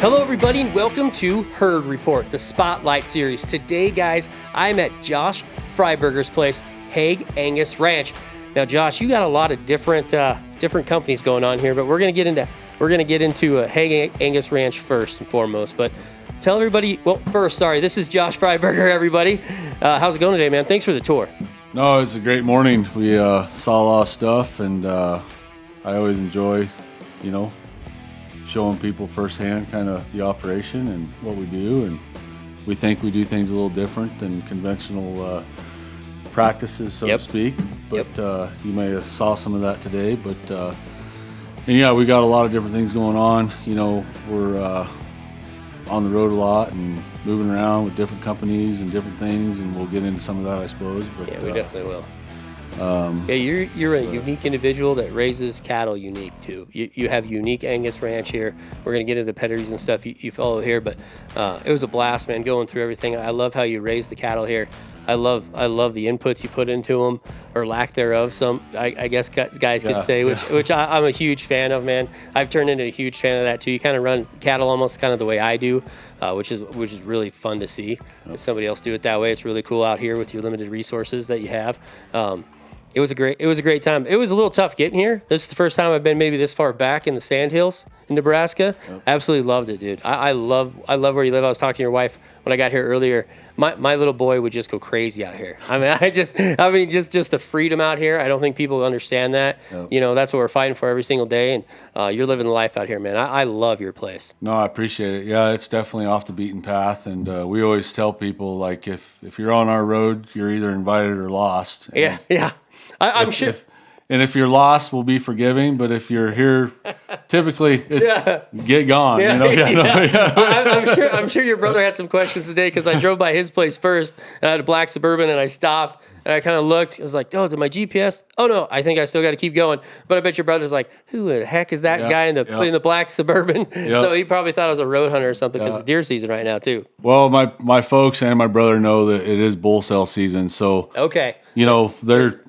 Hello everybody and welcome to Herd Report, the Spotlight Series. Today, guys, I'm at Josh Freiberger's place, Hague Angus Ranch. Now, Josh, you got a lot of different companies going on here, but we're gonna get into Hague Angus Ranch first and foremost. But tell everybody, well, first, sorry, this is Josh Freiberger, everybody. How's it going today, man? Thanks for the tour. No, it's a great morning. We saw a lot of stuff, and I always enjoy, showing people firsthand kind of the operation and what we do. And we think we do things a little different than conventional practices, so to speak. But you may have saw some of that today. But and yeah, we got a lot of different things going on. We're on the road a lot and moving around with different companies and different things, and we'll get into some of that, I suppose. But yeah, we definitely will. You're a unique individual that raises cattle unique too. You have unique Angus Ranch here. We're gonna get into the pedigrees and stuff you follow here, but it was a blast, man, going through everything. I love how you raise the cattle here. I love the inputs you put into them, or lack thereof. Some I guess guys could say, which I'm a huge fan of, man. I've turned into a huge fan of that too. You kind of run cattle almost kind of the way I do, which is really fun to see. If somebody else do it that way, it's really cool out here with your limited resources that you have. It was a great time. It was a little tough getting here. This is the first time I've been maybe this far back in the Sandhills in Nebraska. Absolutely loved it, dude. I love where you live. I was talking to your wife when I got here earlier. My little boy would just go crazy out here. Just the freedom out here. I don't think people understand that. That's what we're fighting for every single day. And you're living the life out here, man. I love your place. No, I appreciate it. Yeah, it's definitely off the beaten path. And we always tell people, like, if you're on our road, you're either invited or lost. And yeah. I'm sure. If you're lost, we'll be forgiving. But if you're here, typically it's get gone. I'm sure your brother had some questions today, because I drove by his place first, and I had a black Suburban, and I stopped and I kind of looked. I was like, "Oh, did my GPS? Oh no, I think I still got to keep going." But I bet your brother's like, "Who the heck is that guy in the black Suburban?" So he probably thought I was a road hunter or something, because it's deer season right now too. Well, my folks and my brother know that it is bull sale season, so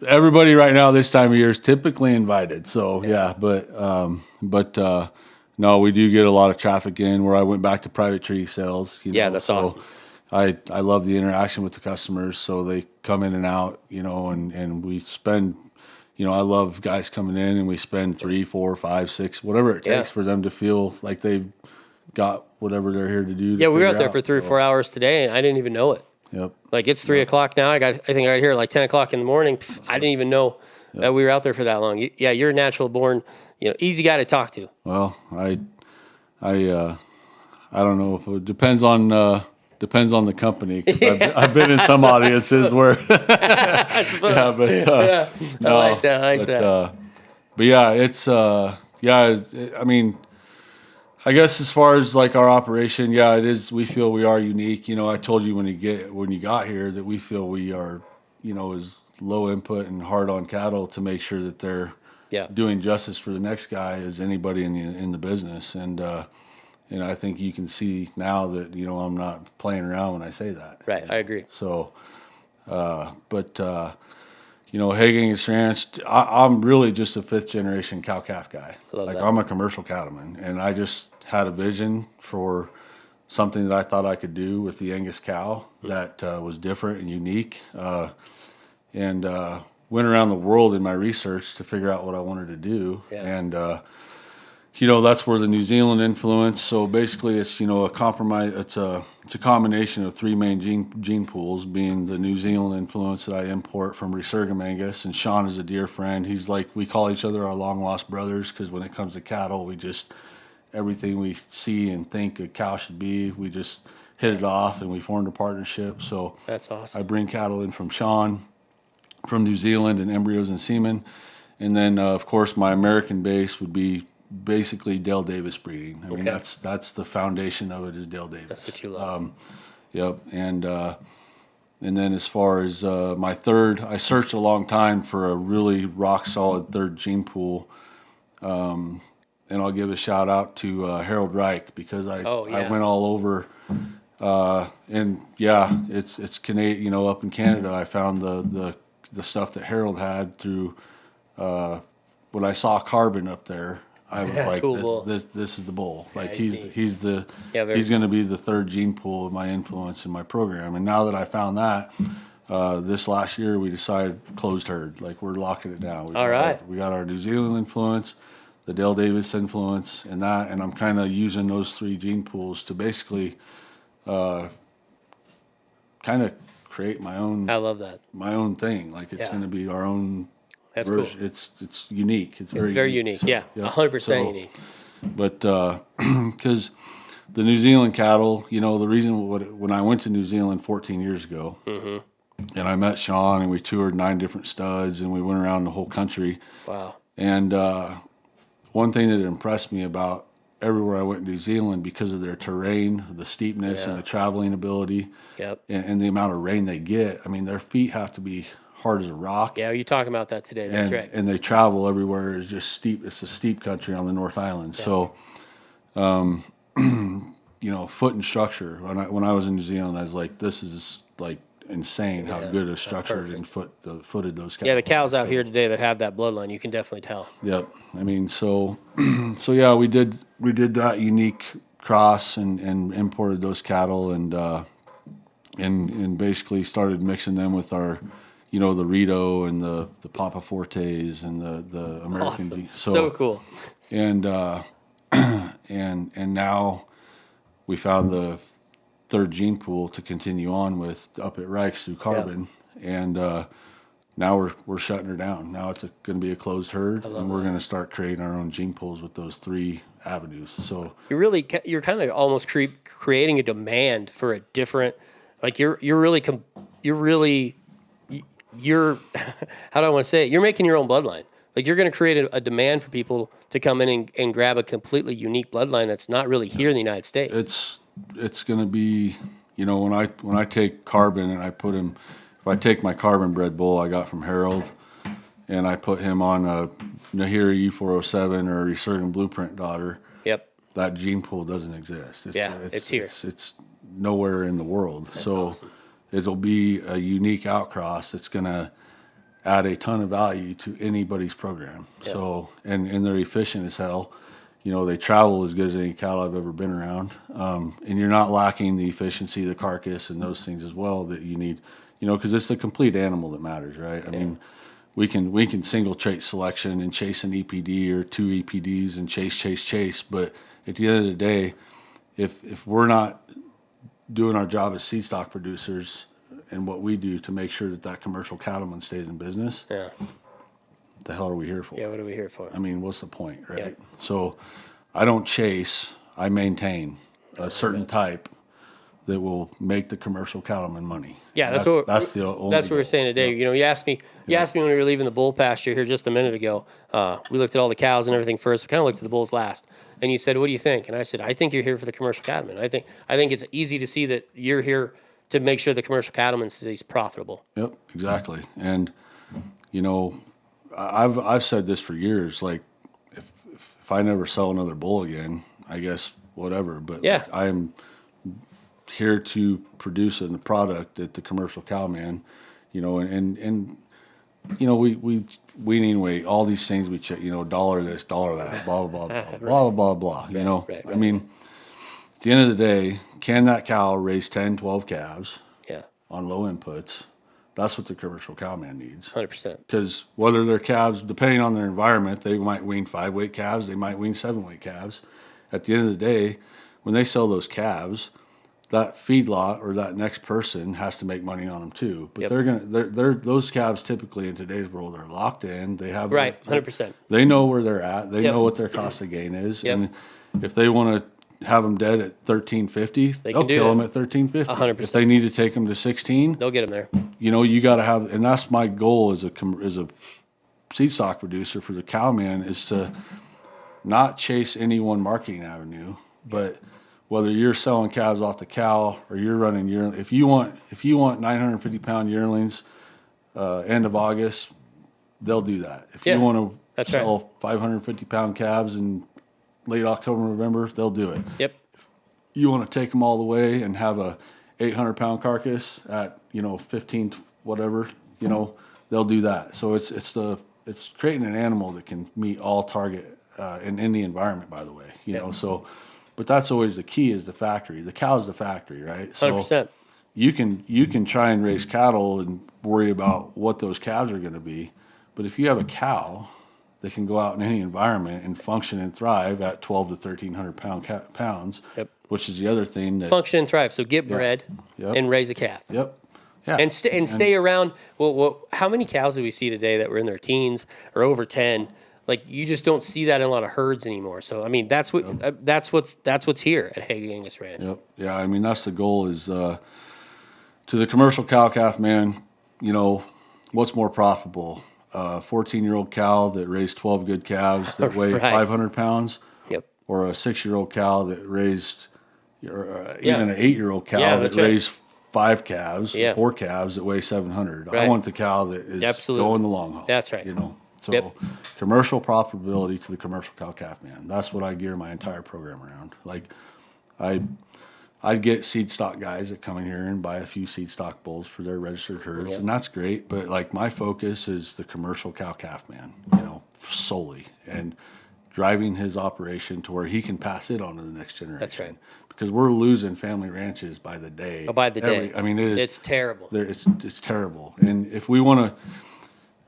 everybody right now this time of year is typically invited. So but no, we do get a lot of traffic in. Where I went back to private tree sales. That's awesome. I love the interaction with the customers, so they come in and out, and we spend, I love guys coming in, and we spend 3, 4, 5, 6, whatever it takes for them to feel like they've got whatever they're here to do. We were out there for 3 or 4 hours today, and I didn't even know it. Like, it's 3 o'clock now. I think I got here at like 10 o'clock in the morning. I didn't even know that we were out there for that long. You're a natural born, easy guy to talk to. Well, I don't know if it depends on the company. 'Cause I've been in some audiences where I suppose. I like that. But yeah, it's I guess as far as like our operation, it is. We feel we are unique. I told you when you got here that we feel we are, as low input and hard on cattle to make sure that they're doing justice for the next guy as anybody in the business. And I think you can see now that I'm not playing around when I say that. Right, I agree. So, Hague Angus Ranch, I'm really just a 5th generation cow-calf guy. I'm a commercial cattleman, and I just had a vision for something that I thought I could do with the Angus cow that was different and unique, and went around the world in my research to figure out what I wanted to do. And that's where the New Zealand influence. So basically, it's a compromise. It's a combination of 3 main gene pools, being the New Zealand influence that I import from Resurgam Angus, and Sean is a dear friend. He's like, we call each other our long lost brothers, because when it comes to cattle, we just everything we see and think a cow should be, we just hit it off, and we formed a partnership. So that's awesome. I bring cattle in from Sean, from New Zealand, and embryos and semen, and then of course my American base would be basically Dale Davis breeding. I mean, that's the foundation of it, is Dale Davis. That's what you love. And then as far as my third, I searched a long time for a really rock solid third gene pool. And I'll give a shout out to Harold Reich, because I went all over. And it's Canadian. Up in Canada, I found the stuff that Harold had through when I saw carbon up there. I was like, Cool this is the bull. Yeah, Like I he's see. he's the Yeah, he's going to be the third gene pool of my influence in my program. And now that I found that, this last year we decided closed herd. Like we're locking it down. All right. We got our New Zealand influence, the Dale Davis influence, and I'm kind of using those three gene pools to basically kind of create my own. I love that. My own thing. Like it's Yeah. going to be our own. That's version. cool. It's unique. It's very unique. So, Yeah, 100% unique. But because the New Zealand cattle, the reason when I went to New Zealand 14 years ago, and I met Sean, and we toured 9 different studs, and we went around the whole country. Wow. And one thing that impressed me about everywhere I went in New Zealand, because of their terrain, the steepness, and the traveling ability, and the amount of rain they get. I mean, their feet have to be hard as a rock. Yeah, you're talking about that today. That's right. And they travel everywhere. It's just steep. It's a steep country on the North Island. Yeah. So, foot and structure. When I was in New Zealand, I was like, this is like insane how good a structured and footed those cows. Yeah, the cows out here today that have that bloodline, you can definitely tell. Yep. I mean, so yeah, we did that unique cross and imported those cattle and basically started mixing them with our, the Rito and the Papa Fortes and the American. Awesome. So cool. And now we found the third gene pool to continue on with up at Reichs through carbon. Yep. And now we're shutting her down. Now it's going to be a closed herd, and we're going to start creating our own gene pools with those 3 avenues. So you're kind of almost creating a demand for a different, like you're how do I want to say it? You're making your own bloodline. Like you're going to create a demand for people to come in and grab a completely unique bloodline that's not really here in the United States. It's going to be, when I take carbon and I put him, if I take my carbon bred bull I got from Harold and I put him on a Nahiri E407 or a Resurgent Blueprint daughter, that gene pool doesn't exist. It's here. It's nowhere in the world. That's so awesome. It'll be a unique outcross that's going to add a ton of value to anybody's program. Yep. So, and they're efficient as hell. They travel as good as any cattle I've ever been around. And you're not lacking the efficiency, the carcass, and those things as well that you need, because it's the complete animal that matters, right? I mean, we can single trait selection and chase an EPD or 2 EPDs and chase. But at the end of the day, if we're not doing our job as seed stock producers and what we do to make sure that commercial cattleman stays in business, the hell are we here for? Yeah, what are we here for? I mean, what's the point, right? Yep. So I don't chase, I maintain a certain type that will make the commercial cattleman money. Yeah, that's what we're saying today. Yep. You asked me when we were leaving the bull pasture here just a minute ago. We looked at all the cows and everything first. We kind of looked at the bulls last. And you said, "What do you think?" And I said, "I think you're here for the commercial cattleman. I think it's easy to see that you're here to make sure the commercial cattleman stays profitable." Yep, exactly. And I've said this for years. Like, if I never sell another bull again, I guess whatever. But like, I am here to produce a product that the commercial cowman, and we weaning weight, all these things we check, dollar this, dollar that, blah blah blah blah blah blah blah. Right. I mean, at the end of the day, can that cow raise 10, 12 calves? On low inputs? That's what the commercial cowman needs. 100%. Because whether they're calves, depending on their environment, they might wean 5-weight calves, they might wean 7-weight calves. At the end of the day, when they sell those calves, that feedlot or that next person has to make money on them too. But they're those calves typically in today's world are locked in. They have 100%. They know where they're at. They know what their cost of gain is. And if they want to have them dead at $13.50, they'll kill them at $13.50. 100%. If they need to take them to 16, they'll get them there. You got to have, and that's my goal as a seed stock producer for the cowman, is to not chase any one marketing avenue, but whether you're selling calves off the cow or you're running yearling, if you want 950-pound yearlings end of August, they'll do that. If you want to sell 550-pound calves in late October, November, they'll do it. Yep. If you want to take them all the way and have a 800-pound carcass at 15 whatever, they'll do that. So it's creating an animal that can meet all target in any environment, by the way, you know, so, but that's always the key is the factory. The cow's the factory, right? So 100%. you can try and raise cattle and worry about what those calves are going to be. But if you have a cow that can go out in any environment and function and thrive at 12 to 1,300 pounds, which is the other thing that function and thrive. So get bred and raise a calf. Yep. Yeah. And stay around. Well, how many cows do we see today that were in their teens or over 10? Like you just don't see that in a lot of herds anymore. So I mean, that's what's here at Hague Angus Ranch. Yep. Yeah. I mean, that's the goal is to the commercial cow calf man. You know, what's more profitable? 14-year-old cow that raised 12 good calves that weigh 500 pounds, or a 6-year-old cow that raised, even an 8-year-old cow that raised 5 calves, 4 calves that weigh 700. I want the cow that is going the long haul. That's right. You know, so commercial profitability to the commercial cow calf man. That's what I gear my entire program around. Like, I'd get seed stock guys that come in here and buy a few seed stock bulls for their registered herds, and that's great. But like my focus is the commercial cow calf man, you know, solely, and driving his operation to where he can pass it on to the next generation. That's right. Because we're losing family ranches by the day. By the day. I mean, it's terrible. It's terrible. And if we want to,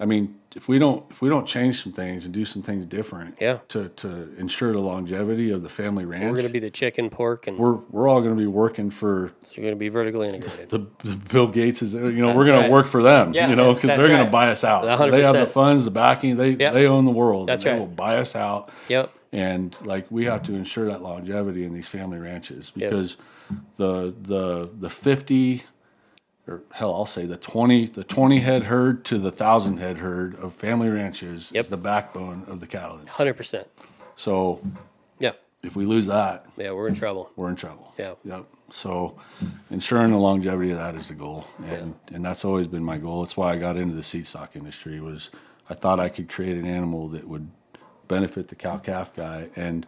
I mean, if we don't change some things and do some things different to ensure the longevity of the family ranch, we're going to be the chicken, pork, and we're all going to be working for. So you're going to be vertically integrated. The Bill Gates is, you know, we're going to work for them, you know, because they're going to buy us out. 100%. They have the funds, the backing. They own the world. That's They will buy us out. Yep. And like we have to ensure that longevity in these family ranches because the 50. Or hell, I'll say the 20 head herd to the 1,000 head herd of family ranches is the backbone of the cattle industry. 100%. So, if we lose that, we're in trouble. We're in trouble. Yeah. Yep. So, ensuring the longevity of that is the goal, and that's always been my goal. That's why I got into the seed stock industry. Was I thought I could create an animal that would benefit the cow calf guy, and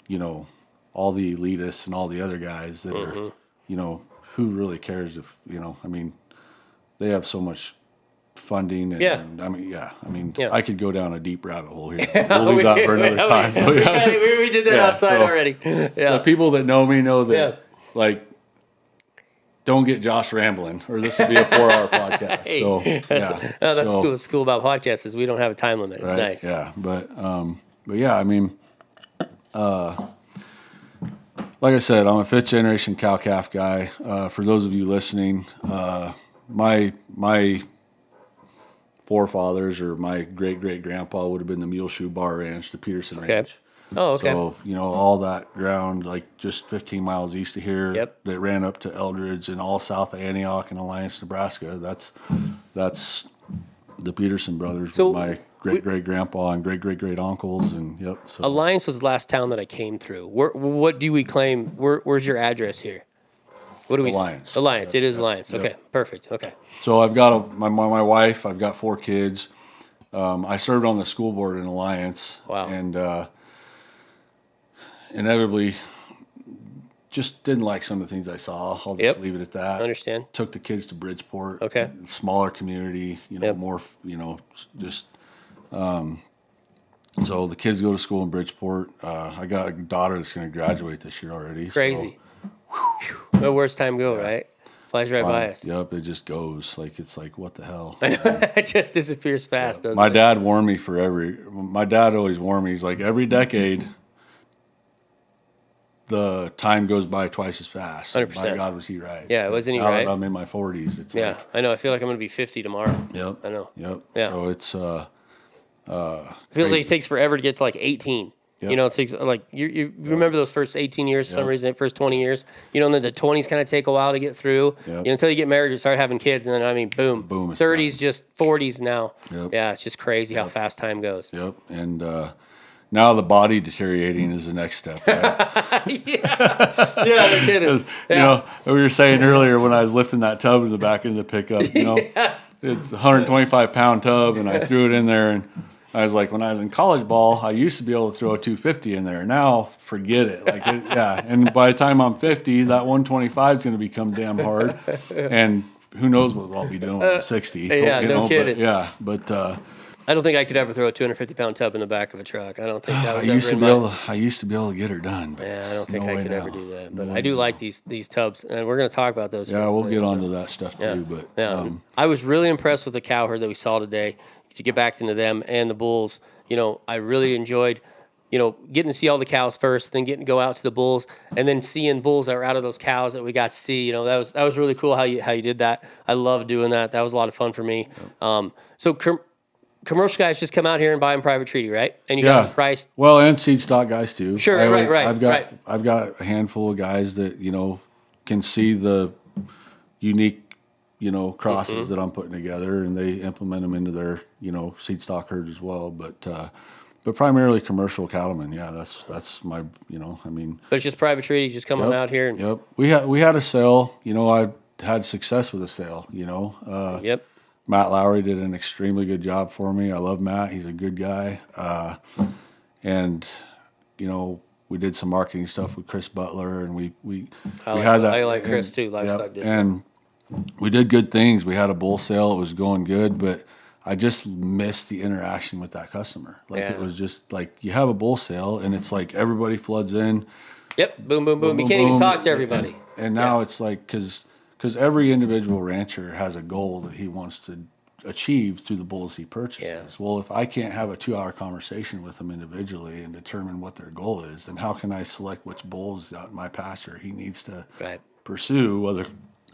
you know, all the elitists and all the other guys that are, you know. Who really cares if, you know, I mean, they have so much funding. And I mean, I could go down a deep rabbit hole here. We'll leave that for another time. We did that outside already. The people that know me know that, like, don't get Josh rambling or this will be a 4-hour podcast. That's cool. What's cool about podcasts is we don't have a time limit. It's nice. Yeah. But yeah, I mean, like I said, I'm a 5th generation cow calf guy. For those of you listening, my forefathers or my great grandpa would have been the Muleshoe Bar Ranch, the Peterson Ranch. Oh, okay. So you know all that ground, like just 15 miles east of here, that ran up to Eldridge and all south of Antioch and Alliance, Nebraska. That's the Peterson brothers. So my great grandpa and great uncles and So Alliance was the last town that I came through. What do we claim? Where's your address here? What do we? Alliance. Alliance. It is Alliance. Okay, perfect. Okay. So I've got my wife. I've got 4 kids. I served on the school board in Alliance. Wow. And inevitably, just didn't like some of the things I saw. I'll just leave it at that. Understand. Took the kids to Bridgeport. Okay. Smaller community. You know, more. You know, just. So the kids go to school in Bridgeport. I got a daughter that's going to graduate this year already. Crazy. So, where's time go, right? Flies right by us. Yep, it just goes. Like, it's like, what the hell? It just disappears fast, doesn't it? My dad warned me my dad always warned me. He's like, every decade, the time goes by twice as fast. 100%. My God, was he right? Yeah, wasn't he right? I'm in my 40s. It's I know. I feel like I'm going to be 50 tomorrow. Yep. I know. Yep. Yeah. So it's feels like it takes forever to get to like 18. Yep. You know, it takes like you remember those first 18 years for some reason, first 20 years. You know, and then the 20s kind of take a while to get through. Yep. You know, until you get married, you start having kids, and then I mean, boom, 30s, just 40s now. Yep. Yeah, it's just crazy how fast time goes. Yep, and now the body deteriorating is the next step. Right? No kidding. You know, we were saying earlier when I was lifting that tub in the back of the pickup. You know, it's a 125-pound tub, and I threw it in there and. I was like, when I was in college ball, I used to be able to throw a 250 in there. Now, forget it. Like, And by the time I'm 50, that 125 is going to become damn hard. And who knows what I'll be doing when I'm 60. Yeah, no kidding. But I don't think I could ever throw a 250-pound tub in the back of a truck. I don't think that was I used to be able to get her done. But yeah, I don't think I could ever do that. But I do like these tubs, and we're going to talk about those. Yeah, we'll get onto that stuff too. But I was really impressed with the cow herd that we saw today. To get back into them and the bulls, I really enjoyed, getting to see all the cows first, then getting to go out to the bulls, and then seeing bulls that were out of those cows that we got to see. That was really cool how you did that. I love doing that. That was a lot of fun for me. So commercial guys just come out here and buy them private treaty, right? And you got them priced. Well, and seed stock guys too. Sure, right. I've got a handful of guys that can see the unique crosses that I'm putting together, and they implement them into their seed stock herds as well. But primarily commercial cattlemen. Yeah, that's my But it's just private treaty, just coming out here. And, we had a sale. I had success with a sale. Matt Lowry did an extremely good job for me. I love Matt. He's a good guy. And we did some marketing stuff with Chris Butler, and we had that. I like Chris too. Livestock did. And we did good things. We had a bull sale. It was going good, but I just missed the interaction with that customer. It was just like you have a bull sale, and it's like everybody floods in. Yep. Boom, boom, boom. You can't even talk to everybody. And now it's like because every individual rancher has a goal that he wants to achieve through the bulls he purchases. Yeah. Well, if I can't have a 2-hour conversation with them individually and determine what their goal is, then how can I select which bulls out in my pasture he needs to pursue, whether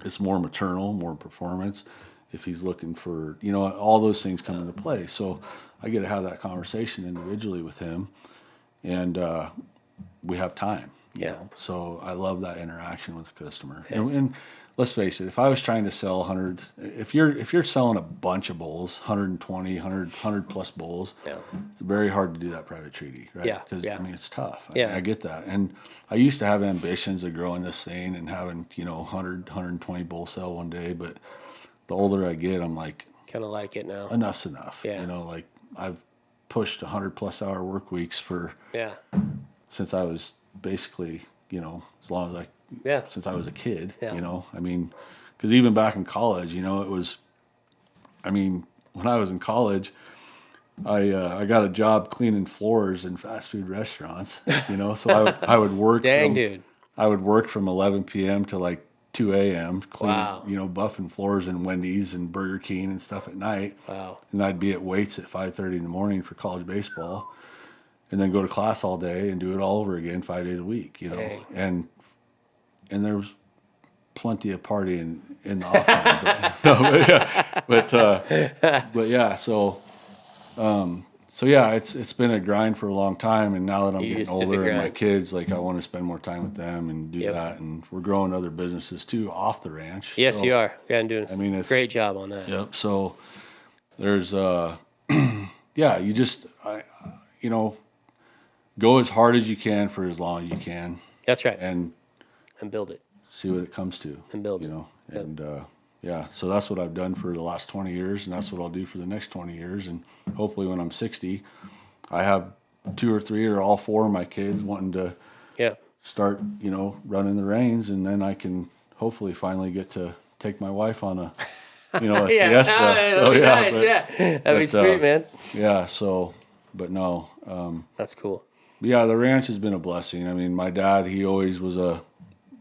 it's more maternal, more performance, if he's looking for, all those things come into play. So I get to have that conversation individually with him, and we have time. So I love that interaction with the customer. Yes. And let's face it, if I was trying to sell 100, if you're selling a bunch of bulls, 120, 100 plus bulls, it's very hard to do that private treaty, right? Yeah. Because it's tough. I get that. And I used to have ambitions of growing this thing and having, 100, 120 bull sell one day, but the older I get, I'm like, kind of like it now. Enough's enough. Yeah. I've pushed 100 plus hour work weeks since I was basically, as long as since I was a kid, because even back in college, it was, when I was in college, I got a job cleaning floors in fast food restaurants, so I would work. Dude. I would work from 11 p.m. to like 2 a.m. cleaning, buffing floors in Wendy's and Burger King and stuff at night. Wow. And I'd be at weights at 5:30 in the morning for college baseball, and then go to class all day and do it all over again 5 days a week, Hey. And there was plenty of partying in the off time. So it's been a grind for a long time, and now that I'm getting older and my kids, I want to spend more time with them and do that, and we're growing other businesses too off the ranch. Yes, so, you are. Yeah, and doing a great job on that. Yep. So there's you just go as hard as you can for as long as you can. That's right. And build it. See what it comes to. And build it. And so that's what I've done for the last 20 years, and that's what I'll do for the next 20 years. And hopefully when I'm 60, I have 2 or 3 or all 4 of my kids wanting to start, running the reins, and then I can hopefully finally get to take my wife on a, a siesta. So, that'd be sweet, man. Yeah. So, but no. That's cool. Yeah, the ranch has been a blessing. My dad, he always was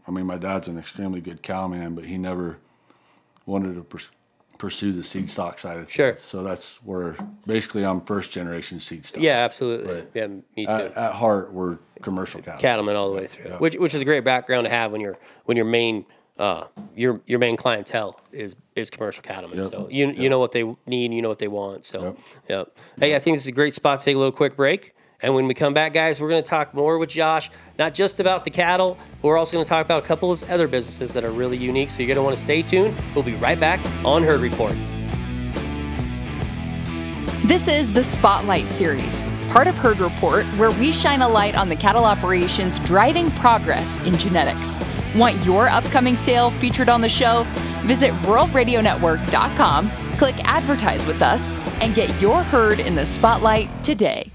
my dad's an extremely good cowman, but he never wanted to pursue the seed stock side of things. Sure. So that's where basically I'm first generation seed stock. Yeah, absolutely. But me too. At heart, we're commercial cattlemen all the way through, which is a great background to have when your main your main clientele is commercial cattlemen. Yep. So you know what they need, you know what they want. So Hey, I think this is a great spot to take a little quick break. And when we come back, guys, we're going to talk more with Josh, not just about the cattle, but we're also going to talk about a couple of other businesses that are really unique. So you're going to want to stay tuned. We'll be right back on Herd Report. This is the Spotlight Series, part of Herd Report, where we shine a light on the cattle operations driving progress in genetics. Want your upcoming sale featured on the show? Visit worldradionetwork.com, click Advertise with us, and get your herd in the spotlight today.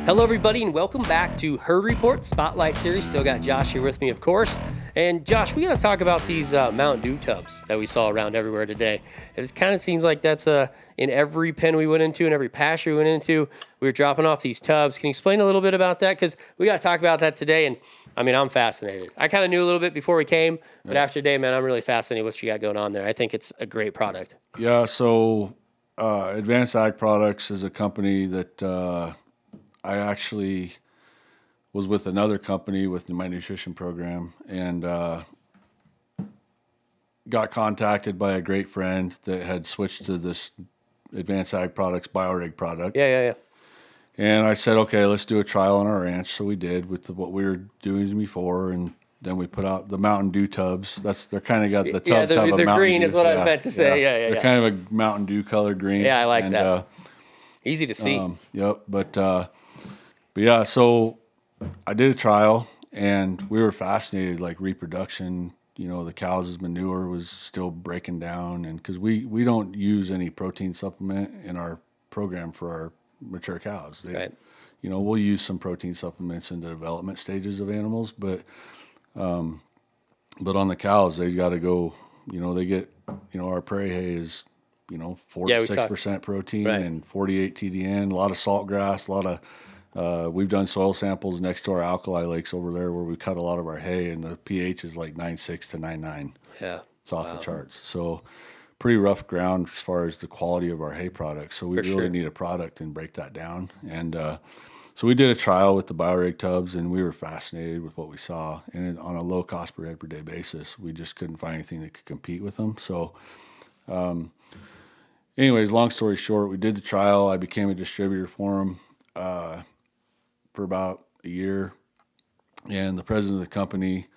Hello, everybody, and welcome back to Herd Report Spotlight Series. Still got Josh here with me, of course. And Josh, we got to talk about these Mountain Dew tubs that we saw around everywhere today. It kind of seems like that's in every pen we went into and every pasture we went into, we were dropping off these tubs. Can you explain a little bit about that? Because we got to talk about that today. And I mean, I'm fascinated. I kind of knew a little bit before we came, but after today, man, I'm really fascinated what you got going on there. I think it's a great product. Yeah, so Advanced Ag Products is a company that I actually was with another company with my nutrition program, and got contacted by a great friend that had switched to this Advanced Ag Products ByoReg product. Yeah. And I said, okay, let's do a trial on our ranch. So we did with what we were doing before, and then we put out the Mountain Dew tubs. They're kind of got the tubs have a they're Mountain green Dew. is what I meant to say. Yeah. They're kind of a Mountain Dew color green. Yeah, I like that. Easy to see. Yep. But yeah, so I did a trial, and we were fascinated, like reproduction. You know, the cows' manure was still breaking down, and because we don't use any protein supplement in our program for our mature cows. Right. You know, we'll use some protein supplements in the development stages of animals, but on the cows, they got to go. You know, they get. You know, our prairie hay is 4 to 6% protein and 48 TDN. A lot of salt grass, a lot of. We've done soil samples next to our alkali lakes over there where we cut a lot of our hay, and the pH is like 9.6 to 9.9. Yeah. It's off the charts. So pretty rough ground as far as the quality of our hay products. So we really need a product and break that down. And so we did a trial with the ByoReg tubs, and we were fascinated with what we saw. And on a low cost per head per day basis, we just couldn't find anything that could compete with them. So anyways, long story short, we did the trial. I became a distributor for them for about a year. And the president of the company,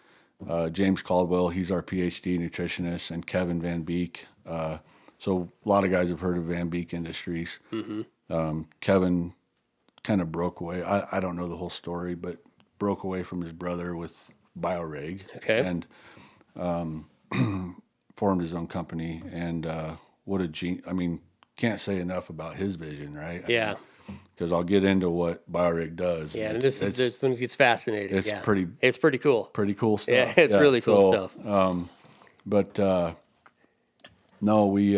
James Caldwell, he's our PhD nutritionist, and Kevin Van Beek. So a lot of guys have heard of Van Beek Industries. Mm-hmm. Kevin kind of broke away. I don't know the whole story, but broke away from his brother with ByoReg. Okay. And formed his own company. And what a genius. I mean, can't say enough about his vision, right? Yeah. Because I'll get into what ByoReg does. Yeah, and this is when it gets fascinating. It's pretty cool. Pretty cool stuff. Yeah, it's really cool stuff. No, we.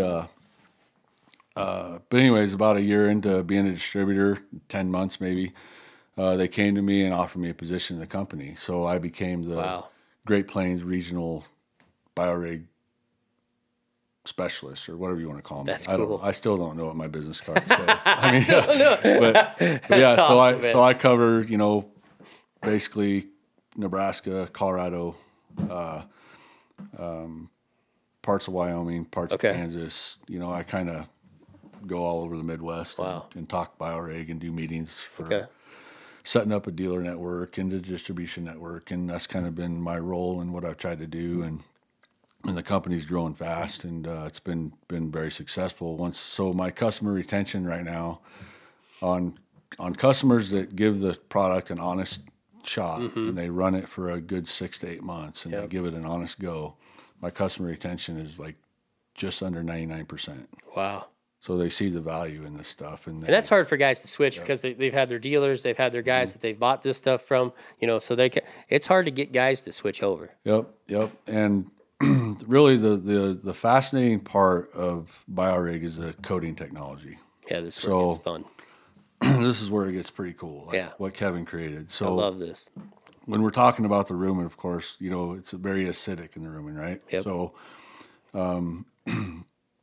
But anyways, about a year into being a distributor, 10 months maybe, they came to me and offered me a position in the company. So I became the Great Plains Regional ByoReg specialist, or whatever you want to call them. That's cool. I still don't know what my business card says. I mean, but yeah. Awesome, so I cover basically Nebraska, Colorado, parts of Wyoming, parts of Kansas. I kind of go all over the Midwest and talk ByoReg and do meetings for setting up a dealer network and a distribution network, and that's kind of been my role and what I've tried to do. And the company's growing fast, and it's been very successful. So my customer retention right now on customers that give the product an honest shot, and they run it for a good 6 to 8 months, and they give it an honest go. My customer retention is like just under 99%. Wow. So they see the value in this stuff, and that's hard for guys to switch because they've had their dealers, they've had their guys that they've bought this stuff from. So it's hard to get guys to switch over. Yep. And really, the fascinating part of ByoReg is the coating technology. Yeah, this is where it gets fun. This is where it gets pretty cool. What Kevin created. So I love this. When we're talking about the rumen, of course, it's very acidic in the rumen, right? Yep. So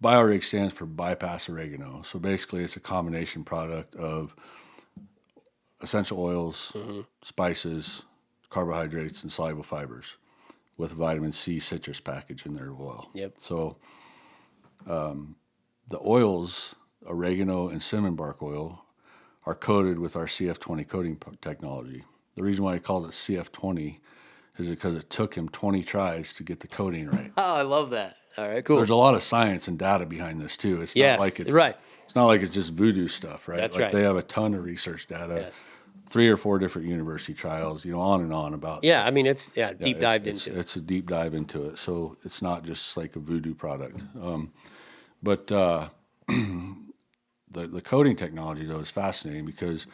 ByoReg stands for bypass oregano. So basically, it's a combination product of essential oils, spices, carbohydrates, and soluble fibers, with vitamin C citrus package in there as well. Yep. So the oils, oregano and cinnamon bark oil, are coated with our CF20 coating technology. The reason why I called it CF20 is because it took him 20 tries to get the coating right. Oh, I love that. All right, cool. There's a lot of science and data behind this too. It's not like it's right. It's not like it's just voodoo stuff, right? That's right. They have a ton of research data. Yes. 3 or 4 different university trials, on and on about. Yeah, I mean, it's deep dived into it. It's a deep dive into it. So it's not just like a voodoo product. But the coating technology, though, is fascinating because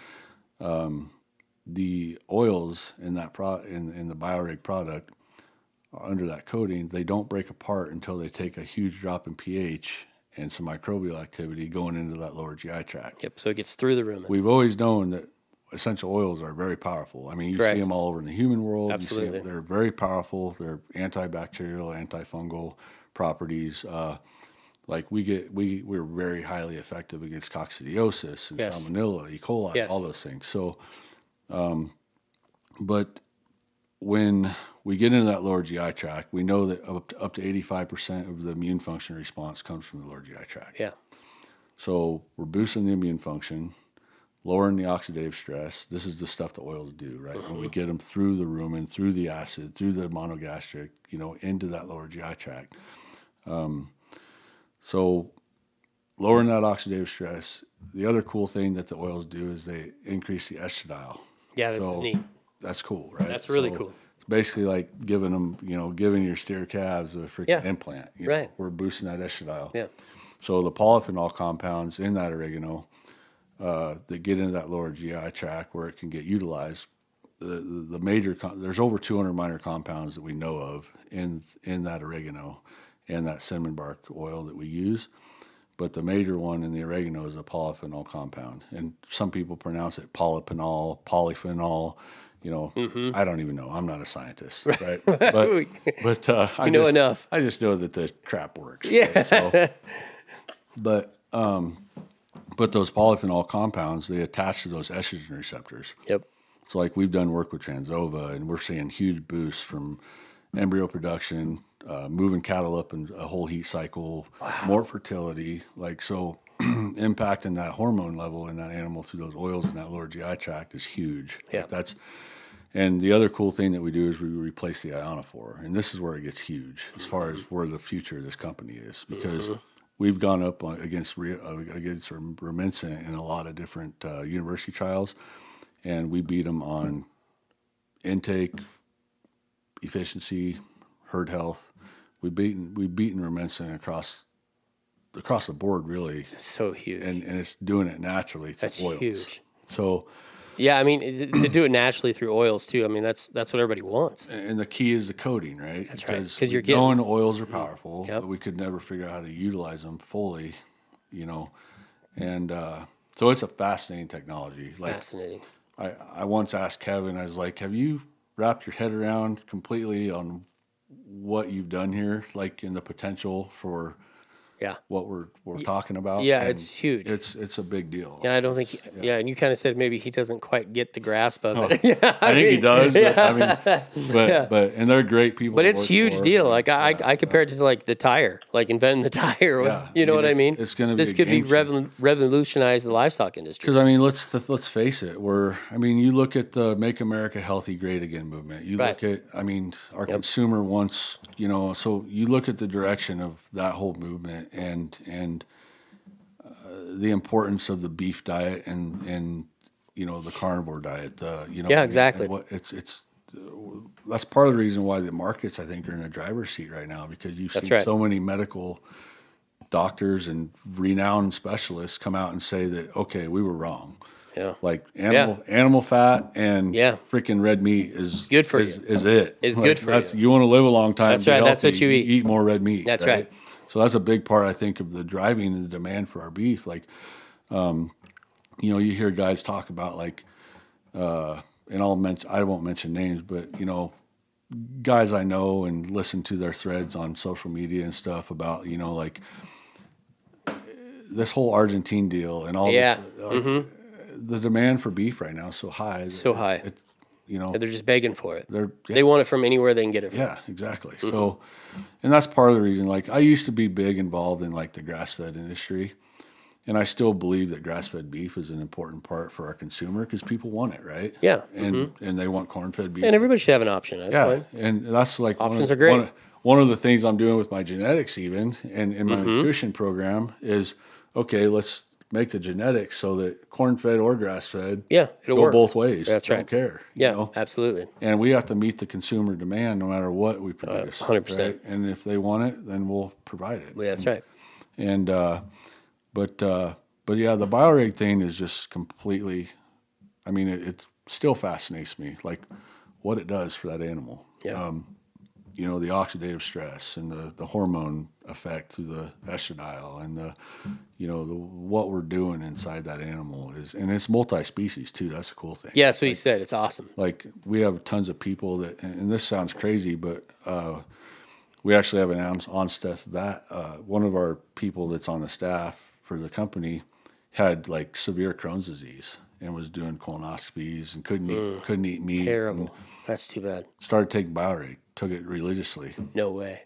the oils in that in the ByoReg product under that coating, they don't break apart until they take a huge drop in pH and some microbial activity going into that lower GI tract. Yep. So it gets through the rumen. We've always known that essential oils are very powerful. I mean, you see them all over in the human world. Absolutely. They're very powerful. They're antibacterial, antifungal properties. Like we're very highly effective against coccidiosis and salmonella, E. coli, all those things. So, but when we get into that lower GI tract, we know that up to 85% of the immune function response comes from the lower GI tract. Yeah. So we're boosting the immune function, lowering the oxidative stress. This is the stuff the oils do, right? When we get them through the rumen, through the acid, through the monogastric, into that lower GI tract. So lowering that oxidative stress. The other cool thing that the oils do is they increase the estradiol. Yeah, that's neat. That's cool, right? That's really cool. It's basically like giving them, giving your steer calves a freaking implant. Right. We're boosting that estradiol. Yeah. So the polyphenol compounds in that oregano that get into that lower GI tract where it can get utilized. The major, there's over 200 minor compounds that we know of in that oregano and that cinnamon bark oil that we use. But the major one in the oregano is a polyphenol compound. And some people pronounce it polyphenol, polyphenol. I don't even know. I'm not a scientist, right? But I know enough. I just know that the crap works. Yeah. Right? So, but those polyphenol compounds, they attach to those estrogen receptors. Yep. So like we've done work with Transova, and we're seeing huge boosts from embryo production, moving cattle up in a whole heat cycle, more fertility, impacting that hormone level in that animal through those oils in that lower GI tract is huge. Yeah. And the other cool thing that we do is we replace the ionophore, and this is where it gets huge as far as where the future of this company is, because we've gone up against Rumensin in a lot of different university trials, and we beat them on intake, efficiency, herd health. We've beaten Rumensin across the board, really. It's so huge, and it's doing it naturally through oils. That's huge. So. Yeah, I mean, to do it naturally through oils too. I mean, that's what everybody wants. And the key is the coating, right? That's right. Because you're knowing oils are powerful, but we could never figure out how to utilize them fully, And so it's a fascinating technology. Fascinating. I once asked Kevin, I was like, have you wrapped your head around completely on what you've done here, like in the potential for what we're talking about? Yeah, and it's huge. It's a big deal. Yeah, I don't think. And you kind of said maybe he doesn't quite get the grasp of it. I think he does. But and they're great people. But it's a huge deal. Like I compare it to like the tire, like inventing the tire was. You know what I mean? It's going to be. This could be revolutionize the livestock industry. Because I mean, let's face it. You look at the Make America Healthy Great Again movement. You look at, our consumer wants, so you look at the direction of that whole movement. And the importance of the beef diet and the carnivore diet. Exactly. That's part of the reason why the markets, I think, are in a driver's seat right now, because you've seen so many medical doctors and renowned specialists come out and say that, okay, we were wrong. Yeah. Like animal fat and freaking red meat is good for you. Is it? It's good for you. You want to live a long time. That's right. Healthy, that's what you eat. Eat more red meat. That's right. So that's a big part, I think, of the driving and the demand for our beef. Like, you hear guys talk about and I won't mention names, but guys I know and listen to their threads on social media and stuff about, this whole Argentine deal and all this. The demand for beef right now is so high. They're just begging for it. They want it from anywhere they can get it from. Yeah, exactly. So, and that's part of the reason. Like, I used to be big involved in the grass-fed industry, and I still believe that grass-fed beef is an important part for our consumer because people want it, right? Yeah. And they want corn-fed beef. And everybody should have an option. That's fine. And that's options are great. One of the things I'm doing with my genetics, even and in my nutrition program, is let's make the genetics so that corn-fed or grass-fed it'll go work both ways. That's right. Don't care. Absolutely. And we have to meet the consumer demand no matter what we produce. 100%. Right? And if they want it, then we'll provide it. That's right. And but the ByoReg thing is just completely. I mean, it still fascinates me, like what it does for that animal. Yeah. you know, the oxidative stress and the hormone effect through the estradiol and the, you know, what we're doing inside that animal and it's multi-species too. That's the cool thing. Yeah, that's what you said. It's awesome. Like we have tons of people that, and this sounds crazy, but we actually have an on-staff one of our people that's on the staff for the company had like severe Crohn's disease and was doing colonoscopies and couldn't eat meat. Terrible. That's too bad. Started taking ByoReg, took it religiously. No way.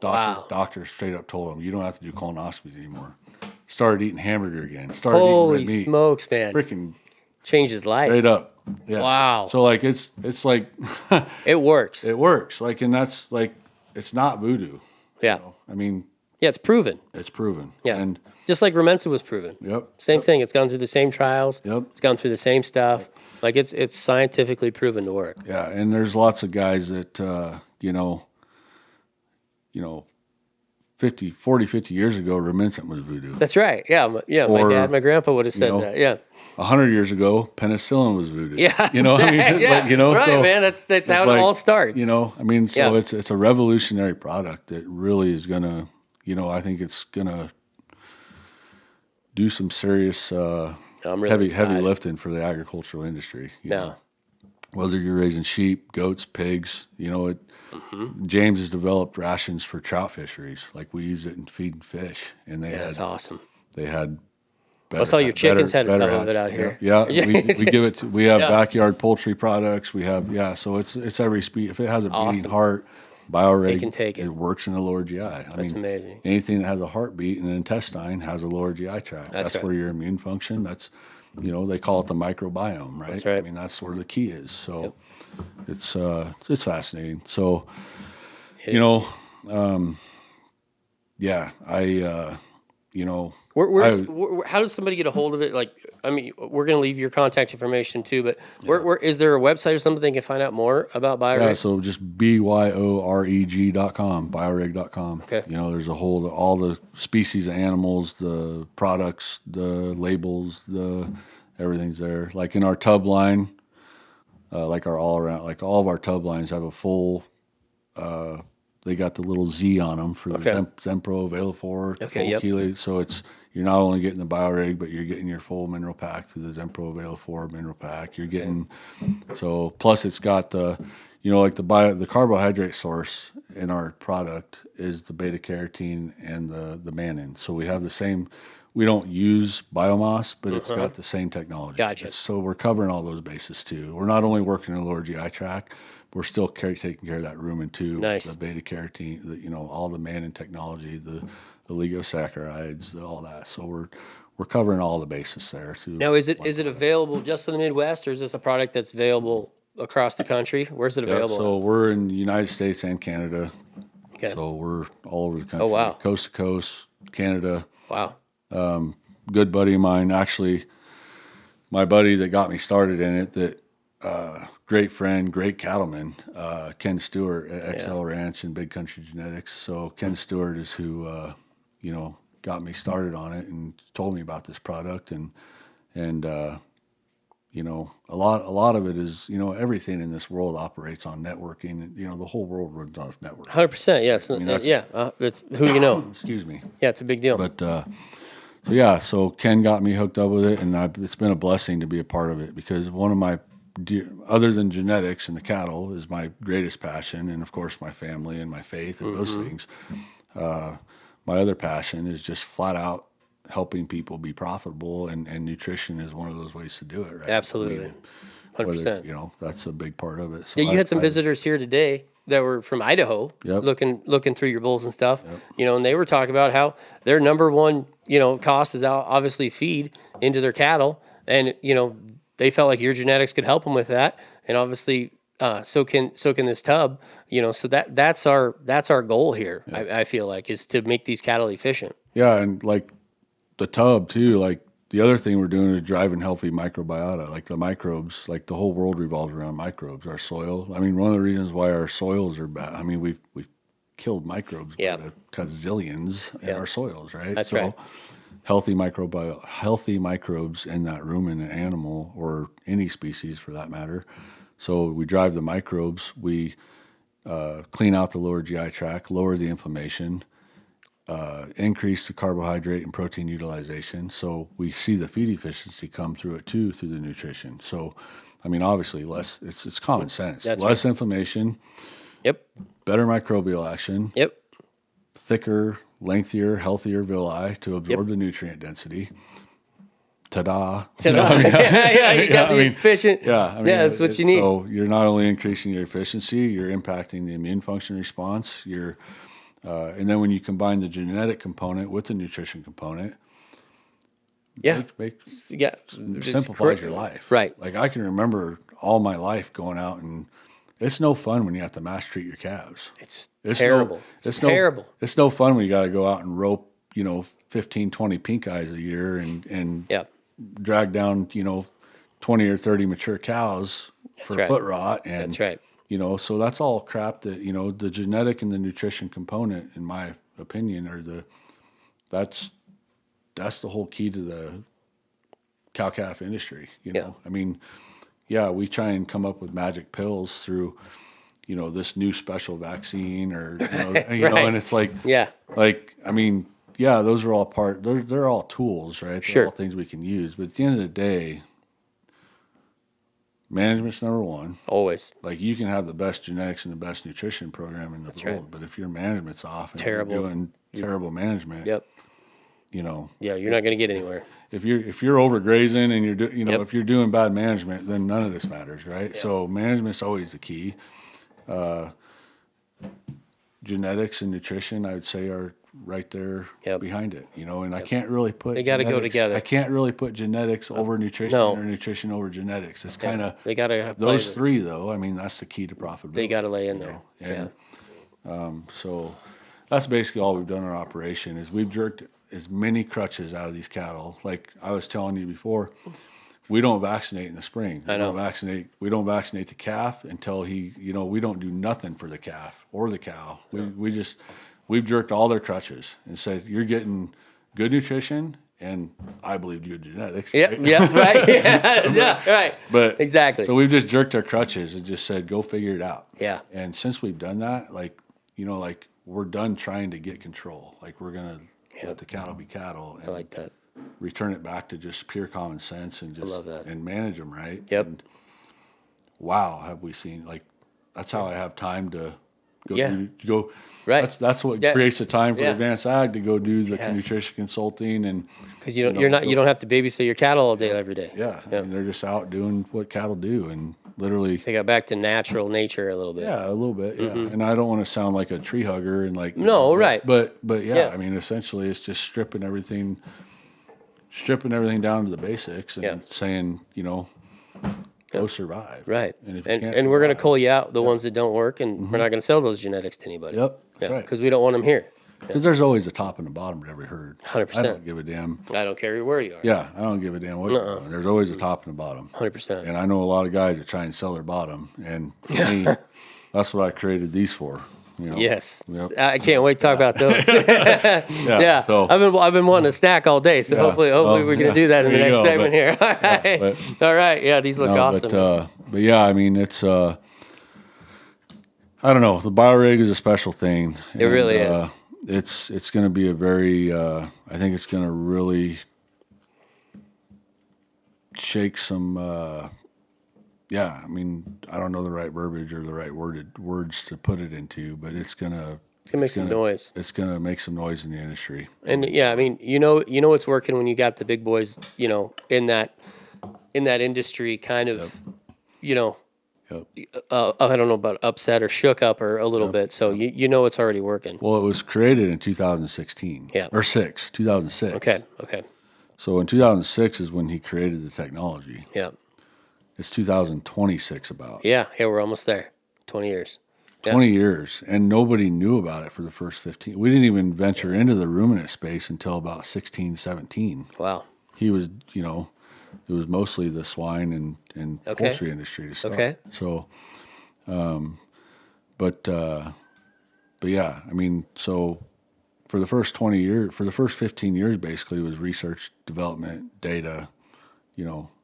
Doctor straight up told him, you don't have to do colonoscopies anymore. Started eating hamburger again. Started Holy eating red meat. Smokes, man. Freaking changed his life. Straight up. Yeah. Wow. So like it's like it works. It works. Like, and that's like, it's not voodoo. Yeah. You know? I mean, yeah, it's proven. It's proven. Yeah. And just like Rumensa was proven. Yep. Same thing. It's gone through the same trials. Yep. It's gone through the same stuff. Like it's scientifically proven to work. Yeah. And there's lots of guys that, you know, 50 years ago, Rumensa was voodoo. That's right. Yeah. Yeah. Or, my dad, my grandpa would have said that. Yeah. 100 years ago, penicillin was voodoo. Yeah. You know, I mean, yeah. like, you know, right, so man. That's how it all starts. You know, I mean, so it's a revolutionary product that really is gonna, you know, I think it's gonna do some serious heavy lifting for the agricultural industry. You know? Whether you're raising sheep, goats, pigs, you know, James has developed rations for trout fisheries. Like we use it in feeding fish, and that's awesome. They had. I saw your chickens had a ton of it out here. Yeah, we give it. We have backyard poultry products. We have so it's every speed. If it has a beating heart, ByoReg can take it. It works in the lower GI. That's amazing. Anything that has a heartbeat and an intestine has a lower GI tract. That's right. where your immune function. That's, you know, they call it the microbiome, right? That's right. I mean, that's where the key is. So it's fascinating. So, you know, you know. How does somebody get a hold of it? Like, I mean, we're going to leave your contact information too, but where is there a website or something they can find out more about ByoReg? Yeah, so just BYOREG.com, ByoReg.com. Okay. You know, there's all the species of animals, the products, the labels, everything's there. Like in our tub line, like our all around, like all of our tub lines have a full, they got the little Z on them for the Zempro, Valifor, full chelate. So you're not only getting the ByoReg, but you're getting your full mineral pack through the Zempro, Valifor mineral pack. You're getting, so plus it's got the, you know, like the carbohydrate source in our product is the beta carotene and the mannan. So we have the same, we don't use biomass, but it's got the same technology. Gotcha. So we're covering all those bases too. We're not only working in the lower GI tract, we're still taking care of that rumen too. Nice. The beta carotene, you know, all the mannan technology, the oligosaccharides, all that. So we're covering all the bases there too. Now, is it available just in the Midwest, or is this a product that's available across the country? Where's it available? So we're in the United States and Canada. Okay. So we're all over the country. Oh, wow. Coast to coast, Canada. Wow. Good buddy of mine, actually, my buddy that got me started in it, that great friend, great cattleman, Ken Stewart at XL Ranch and Big Country Genetics. So Ken Stewart is who, you know, got me started on it and told me about this product. And you know, a lot of it is, you know, everything in this world operates on networking. You know, the whole world runs on networking. 100%. Yes. It's who you know. Excuse me. Yeah, it's a big deal. But so Ken got me hooked up with it, and it's been a blessing to be a part of it, because one of my, other than genetics and the cattle, is my greatest passion, and of course my family and my faith and those things. My other passion is just flat out helping people be profitable, and nutrition is one of those ways to do it, right? Absolutely. 100%. You know, that's a big part of it. So yeah, you had some visitors here today that were from Idaho, looking through your bulls and stuff, you know, and they were talking about how their number one, you know, cost is obviously feed into their cattle, and, you know, they felt like your genetics could help them with that, and obviously so can this tub, you know, so that's our goal here. I feel like, is to make these cattle efficient. Yeah, and like the tub too, like the other thing we're doing is driving healthy microbiota, like the microbes. Like the whole world revolves around microbes. Our soil. I mean, one of the reasons why our soils are bad. I mean, we've killed microbes by the gazillions in our soils, right? That's right. Healthy microbes in that ruminant animal, or any species for that matter. So we drive the microbes. We clean out the lower GI tract, lower the inflammation, increase the carbohydrate and protein utilization. So we see the feed efficiency come through it too, through the nutrition. So, I mean, obviously less, it's common sense. That's less right. inflammation. Yep. Better microbial action. Yep. Thicker, lengthier, healthier villi to absorb the nutrient density. Ta-da. Ta-da. You got the efficient. Yeah, that's what you need. So you're not only increasing your efficiency, you're impacting the immune function response. And then when you combine the genetic component with the nutrition component, simplifies your life. Right. Like I can remember all my life going out, and it's no fun when you have to mass treat your calves. It's terrible. It's terrible. It's no fun when you got to go out and rope, 15, 20 pink eyes a year and drag down, 20 or 30 mature cows foot rot. And, that's right. So that's all crap that, the genetic and the nutrition component, in my opinion, that's the whole key to the cow-calf industry, I mean, we try and come up with magic pills through, this new special vaccine or, and it's like, I mean, those are all they're all tools, right? They're all things we can use. But at the end of the day, management's number one. Always. Like you can have the best genetics and the best nutrition program in the world, but if your management's off and you're doing terrible management, you're not going to get anywhere. If you're overgrazing and you're if you're doing bad management, then none of this matters, right? Yep. So management's always the key. Genetics and nutrition, I would say, are right there behind it, and I can't really put they got to go together. I can't really put genetics over nutrition or nutrition over genetics. It's kind of they got to those three though. I mean, that's the key to profitability. They got to lay in there. And, so that's basically all we've done in our operation is we've jerked as many crutches out of these cattle. Like I was telling you before, we don't vaccinate in the spring. We don't vaccinate the calf until we don't do nothing for the calf or the cow. We've jerked all their crutches and said, you're getting good nutrition and I believe good genetics. Right? Right. But exactly. So we've just jerked our crutches and just said, go figure it out. Yeah. And since we've done that, we're done trying to get control. Like we're going to let the cattle be cattle. And I like that. Return it back to just pure common sense and just and manage them right. Yep. And wow, have we seen that's how I have time to go. Right. That's what creates the time for Advanced Ag to go do the nutrition consulting and because you don't have to babysit your cattle all day every day. Yeah. And they're just out doing what cattle do and literally they got back to natural nature a little bit. Yeah, a little bit. Yeah. And I don't want to sound like a tree hugger and right. But I mean essentially it's just stripping everything down to the basics and saying, go survive. Right. And we're going to cull you out the ones that don't work, and we're not going to sell those genetics to anybody. Yep. Yeah. Right. Because we don't want them here. Because there's always a top and a bottom to every herd. 100%. I don't give a damn. I don't care where you are. Yeah, I don't give a damn what you're doing. There's always a top and a bottom. 100%. And I know a lot of guys that try and sell their bottom, and for me, that's what I created these for. Yes, I can't wait to talk about those. So I've been wanting a snack all day, so hopefully we're gonna do that in the next segment here. All right, all right. Yeah, these look awesome. But yeah, I mean it's I don't know. The ByoReg is a special thing. It really is. It's going to be a very I think it's going to really shake some. I mean, I don't know the right verbiage or the right words to put it into, but it's gonna make some noise. It's gonna make some noise in the industry. And I mean, it's working when you got the big boys, in that industry, kind of, I don't know about upset or shook up or a little bit. So it's already working. Well, it was created in 2016. Yeah. Or 2006. Okay. So in 2006 is when he created the technology. Yeah. It's 2026 about. Yeah, we're almost there. 20 years. Yeah. 20 years. And nobody knew about it for the first 15. We didn't even venture into the ruminant space until about 16, 17. Wow. He was, it was mostly the swine and poultry industry to start. Okay. So, but yeah, I mean, so for the first 20 years, for the first 15 years, basically was research, development, data,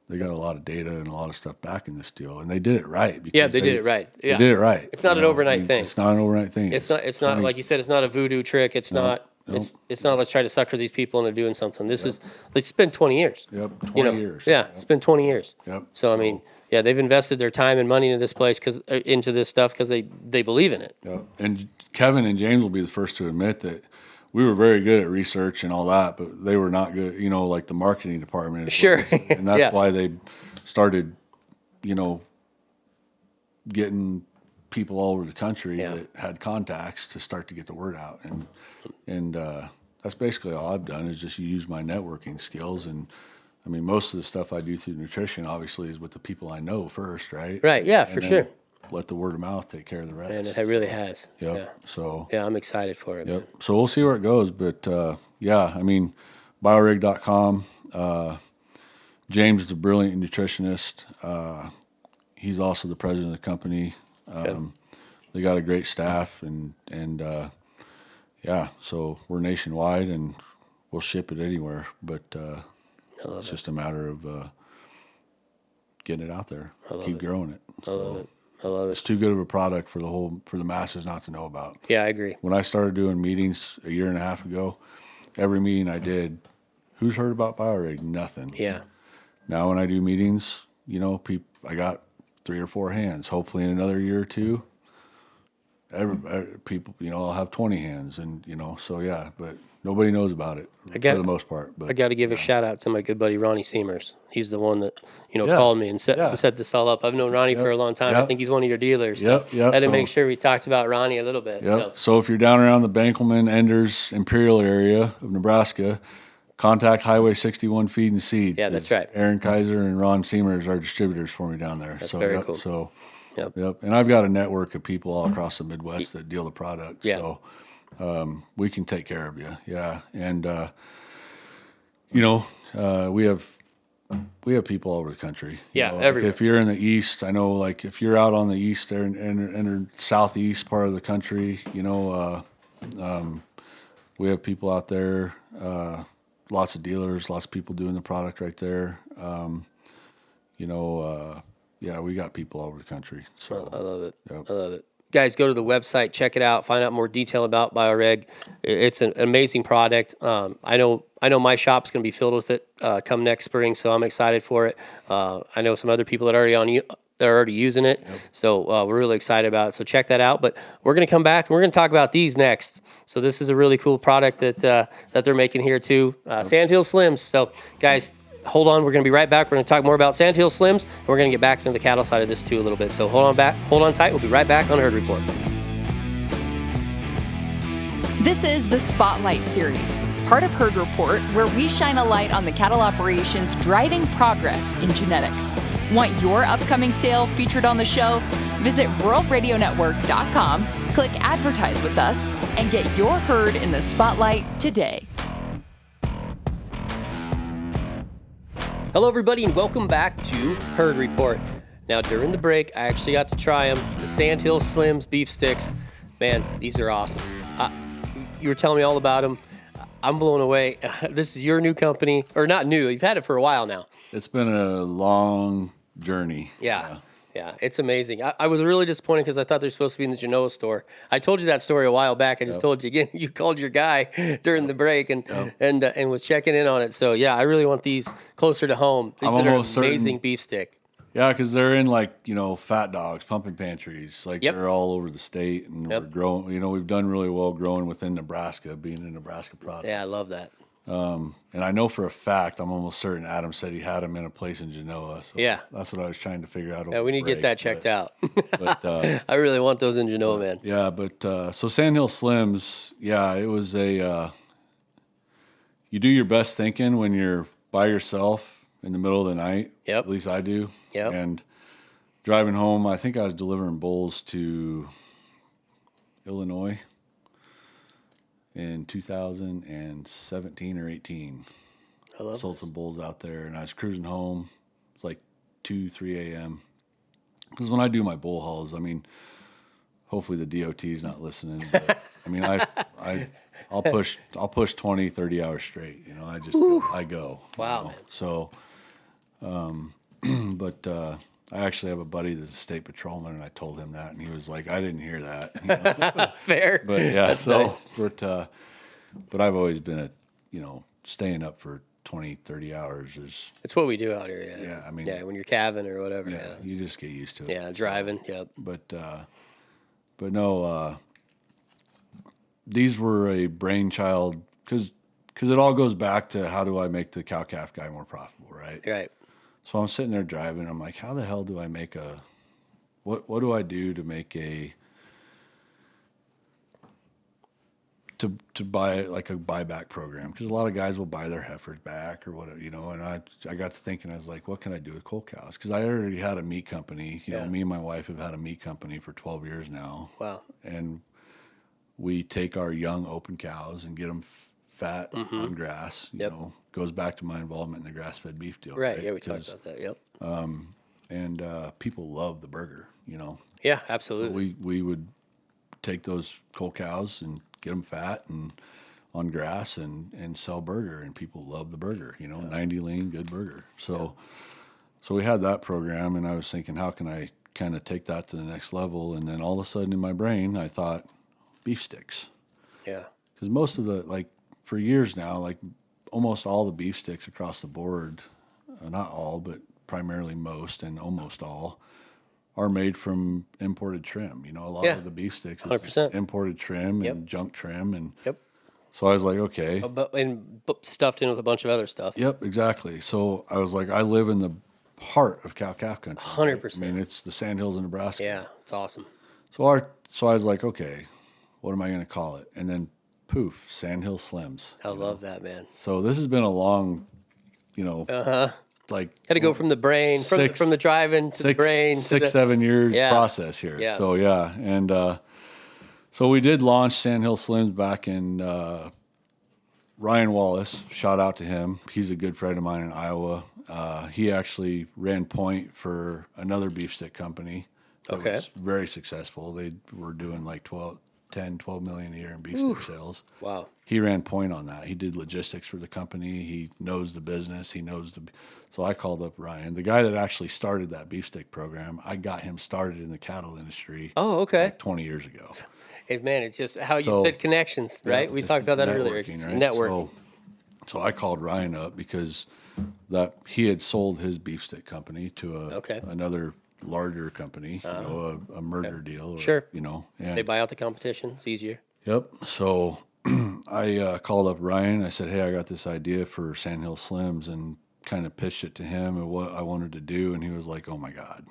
they got a lot of data and a lot of stuff back in this deal, and they did it right. Yeah, they did it right. Yeah. They did it right. It's not an overnight thing. It's not an overnight thing. It's not like you said. It's not a voodoo trick. It's not. It's not. Let's try to sucker these people into doing something. This is. It's been 20 years. Yep, 20 years. Yeah, it's been 20 years. Yep. So I mean, yeah, they've invested their time and money into this place into this stuff because they believe in it. Yep. And Kevin and James will be the first to admit that we were very good at research and all that, but they were not good. Like the marketing department. Sure. And that's why they started, getting people all over the country that had contacts to start to get the word out. And that's basically all I've done is just use my networking skills. And I mean, most of the stuff I do through nutrition obviously is with the people I know first, right? Right. Yeah, for sure. Let the word of mouth take care of the rest. And it really has. Yep. Yeah. So. Yeah, I'm excited for it. Yep. Man. So we'll see where it goes, but I mean, ByoReg.com. James is a brilliant nutritionist. He's also the president of the company. They got a great staff, and so we're nationwide, and we'll ship it anywhere. But it's just a matter of getting it out there. Keep growing it. I love it. I love it. It's too good of a product for the masses not to know about. Yeah, I agree. When I started doing meetings a year and a half ago, every meeting I did, who's heard about ByoReg? Nothing. Yeah. Now when I do meetings, I got 3 or 4 hands. Hopefully in another year or two, people, I'll have 20 hands, and so yeah. But nobody knows about it for the most part. But I got to give a shout out to my good buddy Ronnie Seamers. He's the one that called me and set this all up. I've known Ronnie for a long time. I think he's one of your dealers. So I had to make sure we talked about Ronnie a little bit. So if you're down around the Bankelman, Enders, Imperial area of Nebraska, contact Highway 61 Feed and Seed. Yeah, that's right. Aaron Kaiser and Ron Seamers are distributors for me down there. That's very cool. So, and I've got a network of people all across the Midwest that deal the product. Yeah. So we can take care of you. Yeah. And, we have people all over the country. Everywhere. If you're in the East, I know, like, if you're out on the East there and southeast part of the country, we have people out there, lots of dealers, lots of people doing the product right there. We got people all over the country. So I love it. Yep. I love it. Guys, go to the website, check it out, find out more detail about ByoReg. It's an amazing product. I know my shop's going to be filled with it come next spring, so I'm excited for it. I know some other people that are already using it, so we're really excited about it. So check that out. But we're going to come back and we're going to talk about these next. So this is a really cool product that they're making here too, Sandhill Slims. So guys, hold on. We're going to be right back. We're going to talk more about Sandhill Slims, and we're going to get back into the cattle side of this too a little bit. So hold on tight. We'll be right back on Herd Report. This is the Spotlight Series, part of Herd Report, where we shine a light on the cattle operations driving progress in genetics. Want your upcoming sale featured on the show? Visit worldradionetwork.com, click Advertise with us, and get your herd in the spotlight today. Hello, everybody, and welcome back to Herd Report. Now, during the break, I actually got to try them, the Sandhill Slims beef sticks. Man, these are awesome. You were telling me all about them. I'm blown away. This is your new company, or not new. You've had it for a while now. It's been a long journey. Yeah, it's amazing. I was really disappointed because I thought they're supposed to be in the Genoa store. I told you that story a while back. I just told you again. You called your guy during the break and was checking in on it. So yeah, I really want these closer to home. These are an amazing beef stick. Yeah, because they're in Fat Dogs, pumping pantries. They're all over the state, and we're growing. We've done really well growing within Nebraska, being a Nebraska product. Yeah, I love that. And I know for a fact, I'm almost certain Adam said he had them in a place in Genoa. So that's what I was trying to figure out. Yeah, we need to get that checked out. But I really want those in Genoa, man. Yeah, but so Sandhill Slims, it was you do your best thinking when you're by yourself in the middle of the night. Yep. At least I do. Yep. And driving home, I think I was delivering bulls to Illinois in 2017 or 18. I love Sold some bulls out there, and I was cruising home. It's like 2-3 a.m. Because when I do my bull hauls, hopefully the DOT's not listening, but I'll push 20, 30 hours straight. I go. Wow. So But I actually have a buddy that's a state patrolman, and I told him that, and he was like, "I didn't hear that." You know? Fair. But yeah, That's so nice. but I've always been staying up for 20, 30 hours is. It's what we do out here. Yeah. Yeah, I mean. Yeah, when you're calving or whatever. Yeah, Yeah. you just get used to it. Yeah, driving. Yep. But no, these were a brainchild because it all goes back to how do I make the cow-calf guy more profitable, right? Right. So I'm sitting there driving. I'm like, how the hell do I make what do I do to make to buy like a buyback program? Because a lot of guys will buy their heifers back or whatever, and I got to thinking, I was like, what can I do with coal cows? Because I already had a meat company. You know, me and my wife have had a meat company for 12 years now. Wow. And we take our young open cows and get them fat on grass. You know, goes back to my involvement in the grass-fed beef deal. Right. Yeah, we talked about that. Yep. And people love the burger. Yeah, absolutely. So we would take those coal cows and get them fat and on grass and sell burger, and people love the burger. 90 lean, good burger. So we had that program, and I was thinking, how can I kind of take that to the next level? And then all of a sudden in my brain, I thought beef sticks. Yeah. Because most of for years now, almost all the beef sticks across the board, not all, but primarily most and almost all, are made from imported trim. A lot of the beef sticks is 100%. Imported trim and junk trim. And yep. So I was like, okay. And stuffed in with a bunch of other stuff. Yep, exactly. So I was like, I live in the heart of cow-calf country. 100%. Right? I mean, it's the Sandhills in Nebraska. Yeah, it's awesome. So I was like, okay, what am I going to call it? And then poof, Sandhill Slims. I love that, man. So this has been a long, had to go from the brain, from the driving to the brain. 7 years process here. Yeah. So yeah, and so we did launch Sandhill Slims back in Ryan Wallace. Shout out to him. He's a good friend of mine in Iowa. He actually ran point for another beef stick company that was very successful. They were doing like 12 million a year in beef stick sales. Wow. He ran point on that. He did logistics for the company. He knows the business. He knows so I called up Ryan, the guy that actually started that beef stick program. I got him started in the cattle industry. Oh, okay. 20 years ago. Hey, man, it's just how you said connections, right? We talked about that earlier. It's right? Networking. So I called Ryan up because he had sold his beef stick company to another larger company, a merger deal. Sure. And they buy out the competition. It's easier. Yep. So I called up Ryan. I said, hey, I got this idea for Sandhill Slims, and kind of pitched it to him and what I wanted to do. And he was like, oh my God.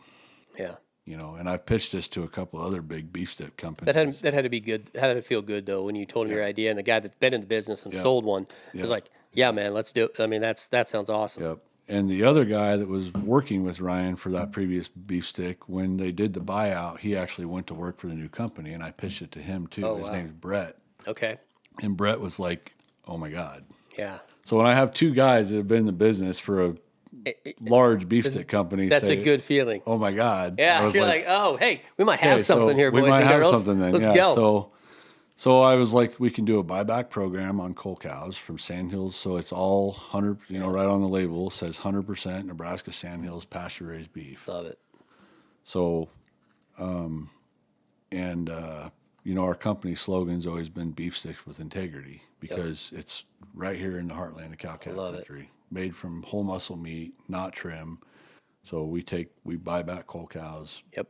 Yeah. And I pitched this to a couple other big beef stick companies. That had to be good. Had to feel good though when you told him your idea, and the guy that's been in the business and sold one was like, yeah, man, let's do it. I mean, that sounds awesome. Yep. And the other guy that was working with Ryan for that previous beef stick, when they did the buyout, he actually went to work for the new company, and I pitched it to him too. Oh, His wow. name's Brett. Okay. And Brett was like, oh my God. Yeah. So when I have two guys that have been in the business for a large beef stick company, that's a good feeling. Oh my God. Yeah. You're like, oh, hey, we might have something here, boys. We might and have girls. something then. Let's go. So I was like, we can do a buyback program on coal cows from Sandhills. So it's all 100, right on the label says 100% Nebraska Sandhills pasture raised beef. Love it. So, our company slogan's always been beef sticks with integrity, because it's right here in the heartland of cow-calf country, made from whole muscle meat, not trim. So we buy back coal cows. Yep.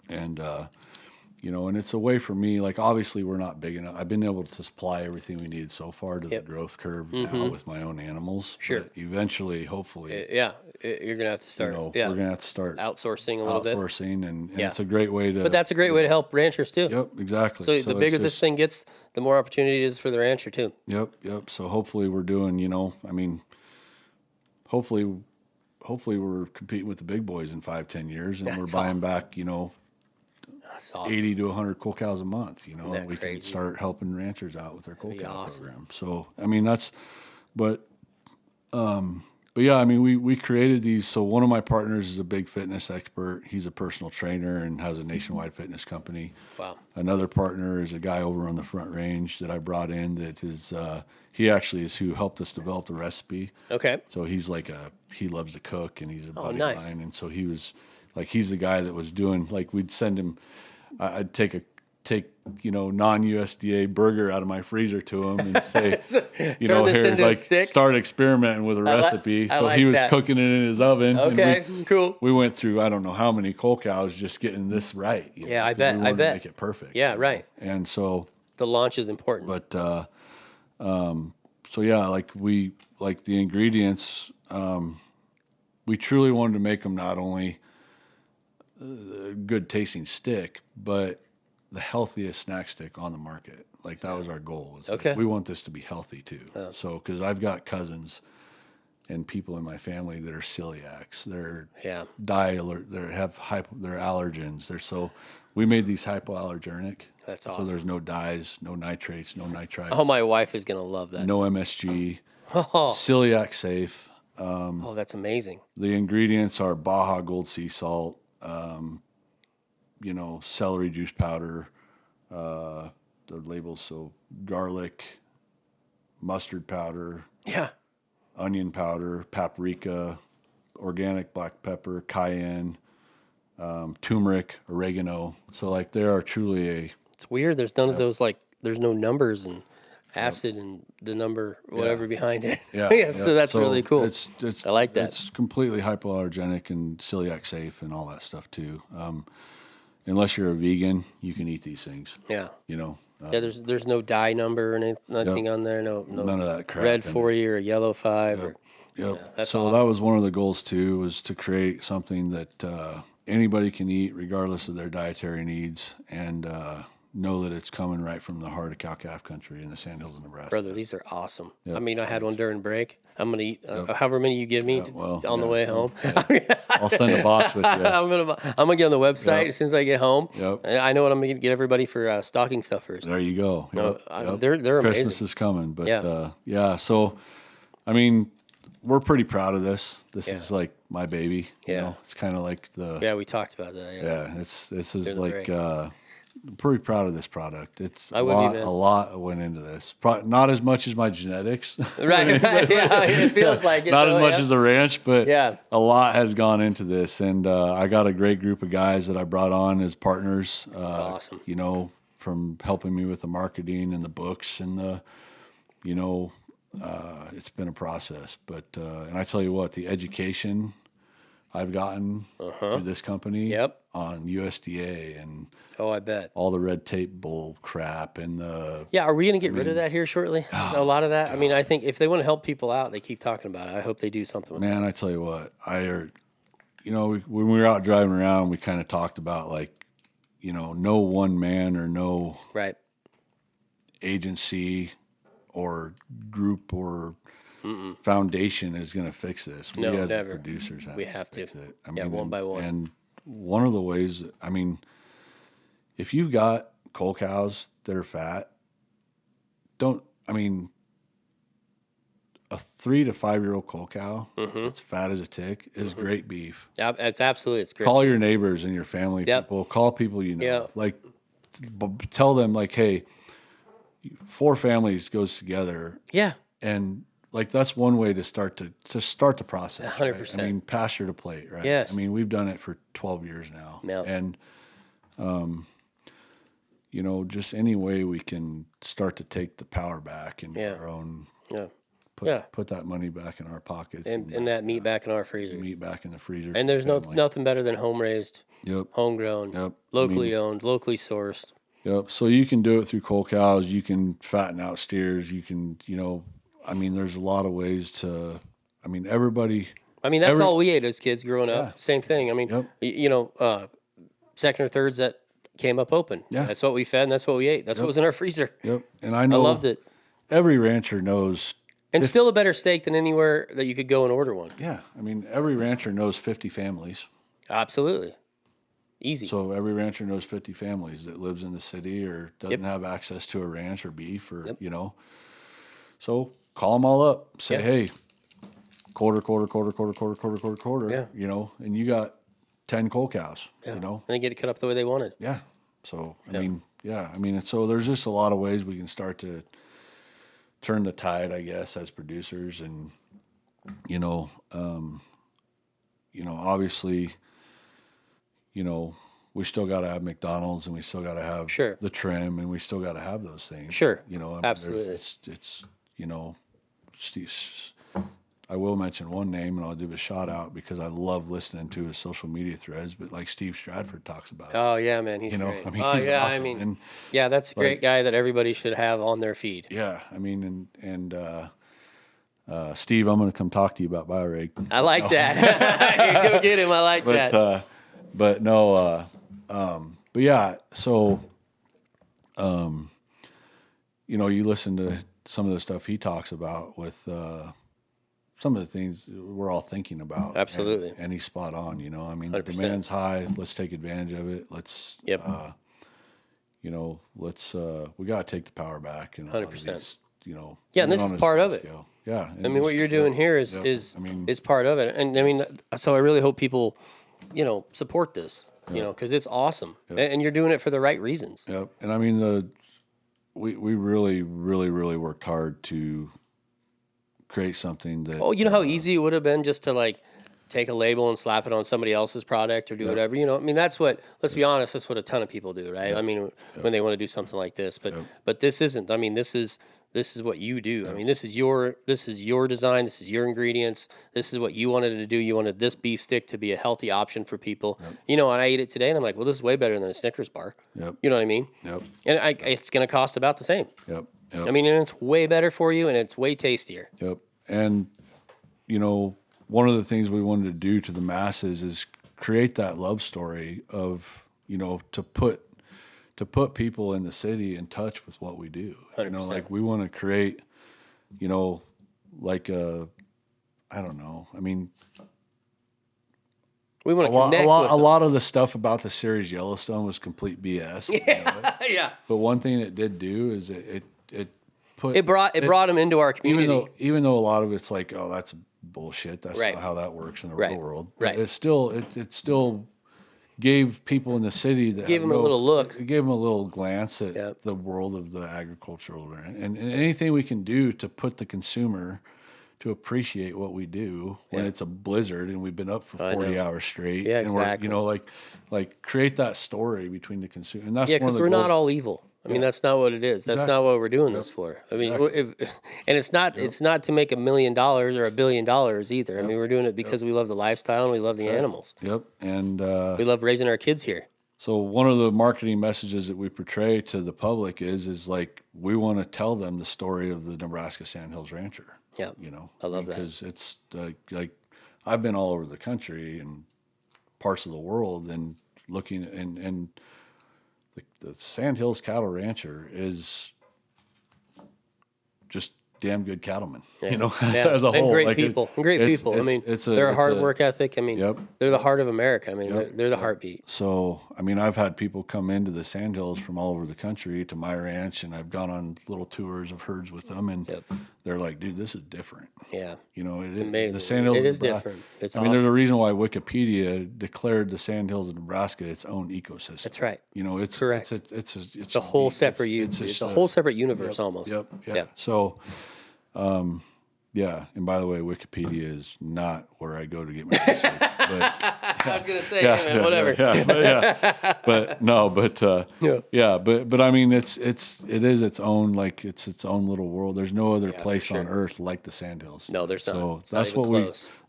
And, and it's a way for me, obviously we're not big enough. I've been able to supply everything we needed so far to the growth curve now with my own animals. Sure. But eventually, hopefully. You're going to have to start. We're going to have to start outsourcing a little bit. Outsourcing, and it's a great way to. But that's a great way to help ranchers too. Yep, exactly. So the bigger this thing gets, the more opportunity it is for the rancher too. Yep. So hopefully we're doing, hopefully we're competing with the big boys in 5-10 years, and we're buying back, awesome. 80 to 100 coal cows a month, and we can start helping ranchers out with their coal cow awesome. program. So, But yeah, I mean, we created these. So one of my partners is a big fitness expert. He's a personal trainer and has a nationwide fitness company. Wow. Another partner is a guy over on the Front Range that I brought in that is, he actually is who helped us develop the recipe. Okay. So he's he loves to cook, and he's a buddy nice. of mine. And so he was he's the guy that was doing, we'd send him, I'd take non-USDA burger out of my freezer to him and say, here, start experimenting with a recipe. So he was cooking it in his oven. Okay, cool. We went through, I don't know how many cold cows just getting this right. I bet. To make it perfect. Yeah, right. And so the launch is important. But so yeah, the ingredients, we truly wanted to make them not only a good tasting stick, but the healthiest snack stick on the market. That was our goal. We want this to be healthy too. Oh. So, because I've got cousins and people in my family that are celiacs. They're they're allergens. We made these hypoallergenic. That's awesome. So there's no dyes, no nitrates, no nitrites. Oh, my wife is gonna love that. No MSG. Celiac safe. That's amazing. The ingredients are Baja Gold sea salt, celery juice powder, the labels, so garlic, mustard powder, onion powder, paprika, organic black pepper, cayenne, turmeric, oregano. So they are truly it's weird. There's none of those, there's no numbers and acid and the number whatever behind it. So that's really cool. It's I like that. It's completely hypoallergenic and celiac safe and all that stuff too. Unless you're a vegan, you can eat these things. Yeah. There's no dye number or nothing on there. No, none of that crap. Red 40 or yellow 5. That's so awesome. That was one of the goals too, was to create something that anybody can eat regardless of their dietary needs, and know that it's coming right from the heart of cow-calf country in the Sandhills of Nebraska. Brother, these are awesome. Yep. I mean, I had one during break. I'm going to eat however many you give me on the way home. I'll send a box with you. I'm gonna get on the website as soon as I get home. Yep. I know what I'm going to get everybody for stocking stuffers. There you go. They're amazing. Christmas is coming. But so, I mean, we're pretty proud of this. This is my baby. You know? It's kind of like the... Yeah, we talked about that. This is I'm pretty proud of this product. It's a lot went into this. Not as much as my genetics. Right. It feels like it. Not as much as the ranch, but a lot has gone into this. And I got a great group of guys that I brought on as partners. That's awesome. From helping me with the marketing and the books and the, it's been a process. But and I tell you what, the education I've gotten through this company on USDA and I bet all the red tape bull crap and the are we going to get rid of that here shortly? A lot of that. I mean, I think if they want to help people out, they keep talking about it. I hope they do something with I tell you what, when we were out driving around, we kind of talked about no one man or no agency or group or foundation is going to fix this. We as never. Producers have to. Fix it. One by one. And one of the ways, if you've got coal cows that are fat, a 3 to 5 year old coal cow that's fat as a tick is great beef. It's great. Call your neighbors and your family people. Call people tell them hey, 4 families goes together. Yeah. And that's one way to start the process. 100%. Right? Pasture to plate, right? Yes. We've done it for 12 years now. Yeah. And just any way we can start to take the power back into our own. Yeah. Put that money back in our pockets. And that meat back in our freezer. Meat back in the freezer. And there's nothing better than home raised, homegrown, locally owned, locally sourced. Yep. So you can do it through coal cows. You can fatten out steers. You can, there's a lot of ways to, everybody. That's all we ate as kids growing up. Same thing. Second or thirds that came up open. Yeah. That's what we fed and that's what we ate. That's what was in our freezer. Yep. And I loved it. Every rancher knows. And still a better steak than anywhere that you could go and order one. Yeah. Every rancher knows 50 families. Absolutely. Easy. So every rancher knows 50 families that lives in the city or doesn't have access to a ranch or beef or, So call them all up. Say, hey, quarter, Yeah. you know, and you got 10 coal cows, Yeah. you know. And they get it cut up the way they wanted. Yeah. So, I mean, so there's just a lot of ways we can start to turn the tide, I guess, as producers. And, obviously, we still got to have McDonald's, and we still got to have Sure. the trim, and we still got to have those things. Sure. I mean, Absolutely. It's Steve, I will mention one name, and I'll give a shout out because I love listening to his social media threads. But like Steve Stratford talks about it. Oh yeah, man, he's great. I mean, oh he's yeah, awesome. I mean, and, yeah, that's a great guy that everybody should have on their feed. Yeah, I mean, Steve, I'm going to come talk to you about ByoReg. I like that. Go get him. I like that. But yeah. So, you listen to some of the stuff he talks about with some of the things we're all thinking about. Absolutely. And he's spot on. I mean, 100%. demand's high. Let's take advantage of it. Let's. Yep. We got to take the power back. 100%. Yeah, and this is part of it. Yeah. I mean, what you're doing here is part of it. And I mean, so I really hope people, support this, because it's awesome. Yep. And you're doing it for the right reasons. Yep. And I mean, we really, really, really worked hard to create something that. Oh, you know how easy it would have been just to take a label and slap it on somebody else's product or do whatever. I mean, that's what. Let's be honest. That's what a ton of people do, right? Yep. I mean, when they want to do something like this, but this isn't. I mean, this is what you do. Yep. I mean, this is your design. This is your ingredients. This is what you wanted to do. You wanted this beef stick to be a healthy option for people. Yep. And I ate it today, and I'm like, well, this is way better than a Snickers bar. Yep. You know what I mean? Yep. And it's going to cost about the same. Yep. Yep. I mean, and it's way better for you, and it's way tastier. Yep. And one of the things we wanted to do to the masses is create that love story of to put people in the city in touch with what we do. 100%. We want to create, I don't know. I mean, we want to connect a lot of the stuff about the series Yellowstone was complete BS. Yeah. But one thing it did do is it brought them into our community. Even though a lot of it's like, oh, that's bullshit. That's not how that works in the real world. But it still gave people in the city that gave them a little look. It gave them a little glance at the world of the agricultural and anything we can do to put the consumer to appreciate what we do when it's a blizzard and we've been up for 40 hours straight. Yeah, and exactly. We're, create that story between the consumer. And that's because we're not all evil. I mean, that's not what it is. That's not what we're doing this for. I mean, and it's not to make $1 million or $1 billion either. I mean, we're doing it because we love the lifestyle and we love the animals. Yep. And we love raising our kids here. So one of the marketing messages that we portray to the public is we want to tell them the story of the Nebraska Sandhills Rancher. Yeah. I love that. Because it's I've been all over the country and parts of the world and looking and the Sandhills Cattle Rancher is just damn good cattlemen, as a whole. And great people. I mean, they're a hard work ethic. I mean, they're the heart of America. I mean, they're the heartbeat. So, I mean, I've had people come into the Sandhills from all over the country to my ranch, and I've gone on little tours of herds with them, and they're like, dude, this is different. Yeah. It's amazing. The Sandhills it is different. It's awesome. I mean, there's a reason why Wikipedia declared the Sandhills of Nebraska its own ecosystem. That's right. It's correct. It's a whole separate it's a whole separate universe almost. Yep. So, yeah, and by the way, Wikipedia is not where I go to get my research. But, I was gonna say, whatever. But I mean, it is its own it's its own little world. There's no other place on earth like the Sandhills. No, there's not. So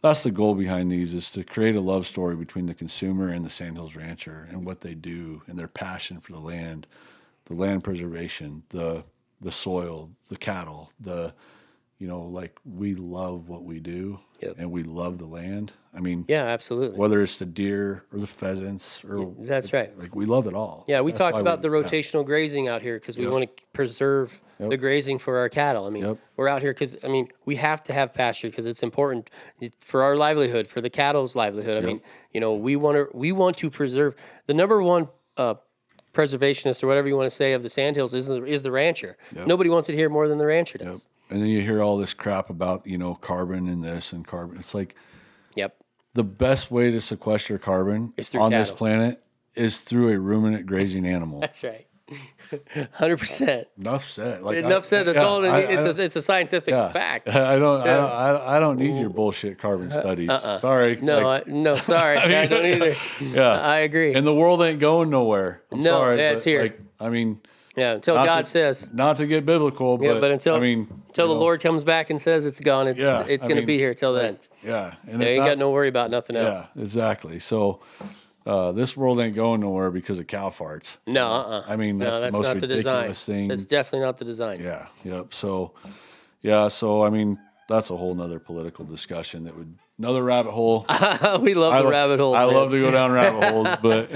that's the goal behind these is to create a love story between the consumer and the Sandhills Rancher and what they do and their passion for the land preservation, the soil, the cattle, we love what we do and we love the land. I mean, yeah, absolutely. Whether it's the deer or the pheasants that's right. We love it all. Yeah. We talked about the rotational grazing out here because we want to preserve the grazing for our cattle. I mean, we're out here because, we have to have pasture because it's important for our livelihood, for the cattle's livelihood. I mean, we want to preserve the number one, preservationist or whatever you want to say of the Sandhills is the rancher. Nobody wants it here more than the rancher does. And then you hear all this crap about, carbon and this and carbon. It's like, Yep. The best way to sequester carbon on this planet is through a ruminant grazing animal. That's right. 100%. Enough said. Enough said. That's all. It's a scientific fact. I don't need your bullshit carbon studies. Sorry. No, sorry. I don't either. Yeah, I agree. And the world ain't going nowhere. I'm sorry, it's here. Until God says. Not to get biblical, but until the Lord comes back and says it's gone, it's going to be here till then. Yeah. And you ain't got no worry about nothing else. Yeah, exactly. So this world ain't going nowhere because of cow farts. No, that's the most not ridiculous thing. That's definitely not the design. Yeah. Yep. So, that's a whole nother political discussion another rabbit hole. We love the rabbit holes. I love to go down rabbit holes, but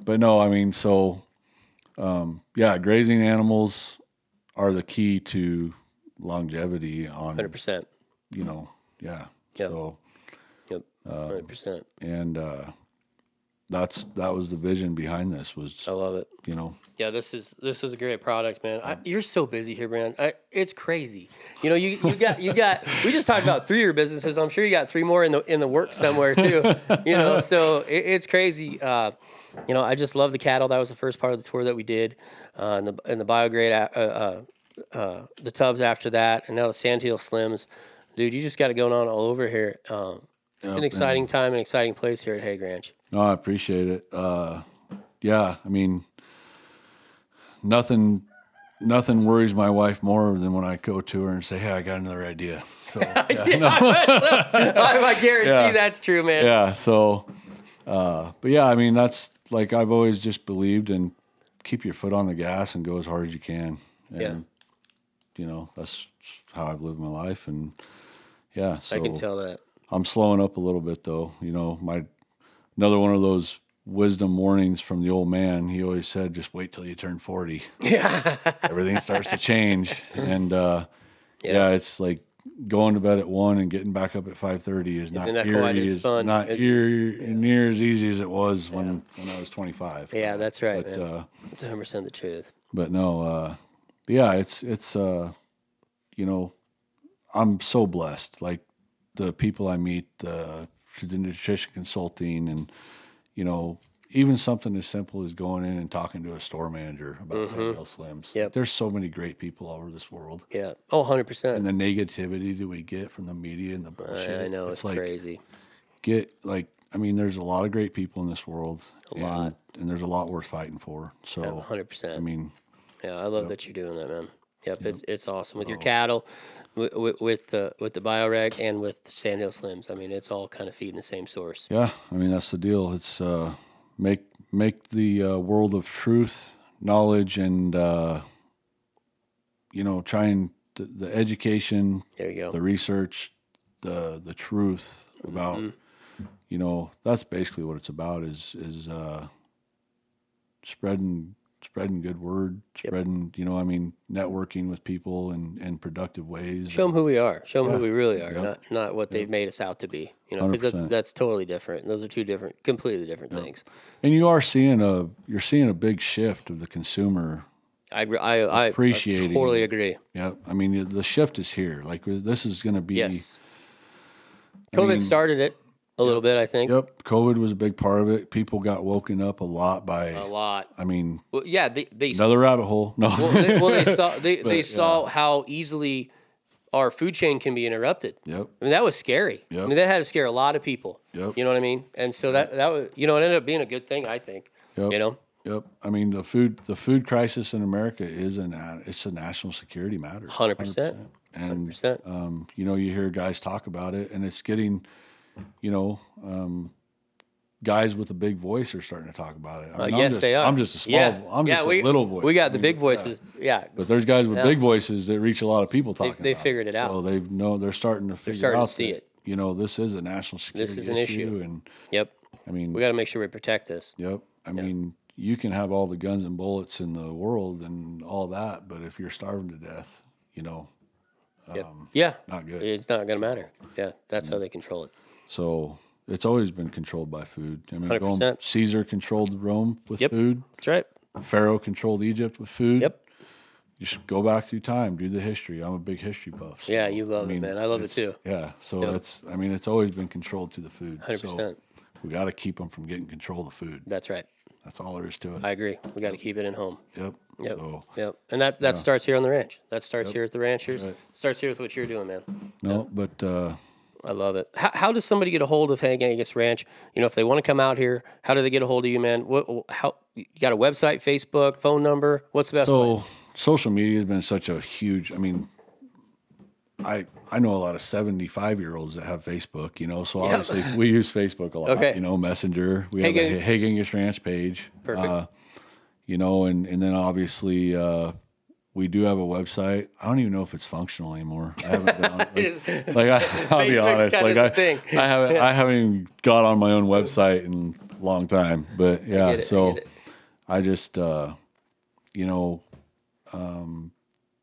but no, grazing animals are the key to longevity on 100%. Yep. So, 100%. And that was the vision behind this. I love it. Yeah, this is a great product, man. You're so busy here, Brandon. It's crazy. You got we just talked about 3 of your businesses. I'm sure you got 3 more in the works somewhere too. So it's crazy. I just love the cattle. That was the first part of the tour that we did, and the ByoReg, the tubs after that, and now the Sandhill Slims. Dude, you just got it going on all over here. It's an exciting time, an exciting place here at Hague Ranch. No, I appreciate it. Nothing worries my wife more than when I go to her and say, "Hey, I got another idea." So, I guarantee that's true, man. Yeah. So, that's like I've always just believed in keep your foot on the gas and go as hard as you can. And, that's how I've lived my life. And so I can tell that. I'm slowing up a little bit though. Another one of those wisdom warnings from the old man. He always said, just wait till you turn 40. Yeah. Everything starts to change. And, it's like going to bed at 1 and getting back up at 5:30 is not near as easy as it was when I was 25. Yeah, that's right, man. That's 100% the truth. But no, it's I'm so blessed. Like the people I meet, the nutrition consulting, and even something as simple as going in and talking to a store manager about Sandhill Slims. Yep. There's so many great people all over this world. Yeah. Oh, 100%. And the negativity that we get from the media and the bullshit. I know, it's like, crazy. There's a lot of great people in this world. A lot. And there's a lot worth fighting for. So 100%. I love that you're doing that, man. Yep. It's awesome with your cattle, with the ByoReg and with Sandhill Slims. It's all kind of feeding the same source. Yeah, that's the deal. It's make the world of truth, knowledge, and trying the education. There you go. The research, the truth about. That's basically what it's about. Is spreading good word, networking with people in productive ways. Show them who we are. Show them who we really are, not what they've made us out to be. Because that's totally different. Those are two completely different things. And you're seeing a big shift of the consumer. I appreciating. I totally agree. Yeah, the shift is here. Like this is going to be. Yes. COVID started it. A little bit, I think. Yep, COVID was a big part of it. People got woken up a lot by. A lot. Well, yeah, they another rabbit hole. No. They saw how easily our food chain can be interrupted. Yep. That was scary. Yep. That had to scare a lot of people. Yep. You know what I mean? And so that was it ended up being a good thing, I think. Yep. Yep. The food crisis in America it's a national security matter. 100%. And 100%. You hear guys talk about it, and it's getting. Guys with a big voice are starting to talk about it. Yes, they are. I'm just a small. A little voice. We got the big voices. Yeah. But there's guys with big voices that reach a lot of people talking. They figured it out. So they're starting to figure out. See it. This is a national security issue. This is an issue. And yep. We got to make sure we protect this. Yep. You can have all the guns and bullets in the world and all that, but if you're starving to death, not good. It's not going to matter. Yeah. That's how they control it. So it's always been controlled by food. 100%. Caesar controlled Rome with food. That's right. Pharaoh controlled Egypt with food. Yep. just go back through time, do the history. I'm a big history buff. So, yeah, you love it, man. I love it too. Yeah. So it's always been controlled through the food. 100%. So we got to keep them from getting control of the food. That's right. That's all there is to it. I agree. We got to keep it in home. Yep. Yep. So, yep. And that starts here on the ranch. That starts here at the ranchers. Right. Starts here with what you're doing, man. No, but I love it. How does somebody get a hold of Hague Angus Ranch? If they want to come out here, how do they get a hold of you, man? How you got a website, Facebook, phone number? What's the best way? Social media has been such a huge. I mean, I know a lot of 75-year-olds that have Facebook. So obviously we use Facebook a lot. Okay. Messenger. We have a Hague Angus Ranch page. Perfect. And then obviously we do have a website. I don't even know if it's functional anymore. I haven't been on I'll be honest. I haven't even got on my own website in a long time. But yeah, I just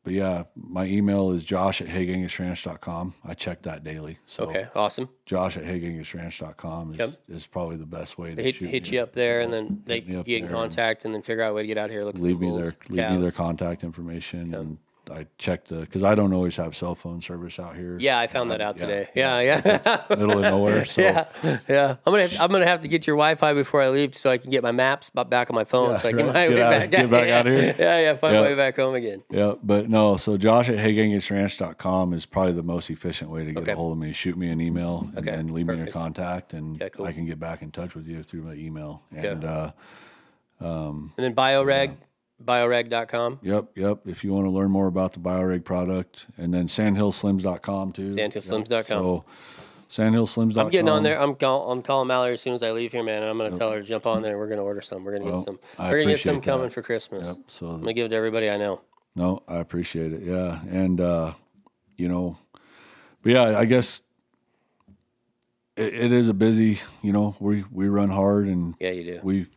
but yeah, my email is josh@hageangusranch.com. I check that daily. So okay, awesome. josh@hageangusranch.com is probably the best way to hit you up there, and then they get in contact, and then figure out a way to get out here. Leave me their contact information, and I check because I don't always have cell phone service out here. Yeah, I found that out today. Yeah. Middle of nowhere. So. Yeah. I'm gonna have to get your Wi-Fi before I leave, so I can get my maps back on my phone, so I can get my way back. Get back out here. Yeah. Find my way back home again. Yeah, but no. So josh@hageangusranch.com is probably the most efficient way to get a hold of me. Shoot me an email and then leave me your contact, and I can get back in touch with you through my email. And then ByoReg. ByoReg.com. Yep. If you want to learn more about the ByoReg product, and then SandhillSlims.com too. SandhillSlims.com. So SandhillSlims.com. I'm getting on there. I'm calling Mallory as soon as I leave here, man. And I'm going to tell her to jump on there. We're going to order some. We're going to get some. We're going to get some coming for Christmas. Yep. So I'm going to give it to everybody I know. No, I appreciate it. Yeah, and but yeah, I guess it is a busy. We run hard, and yeah, you do. We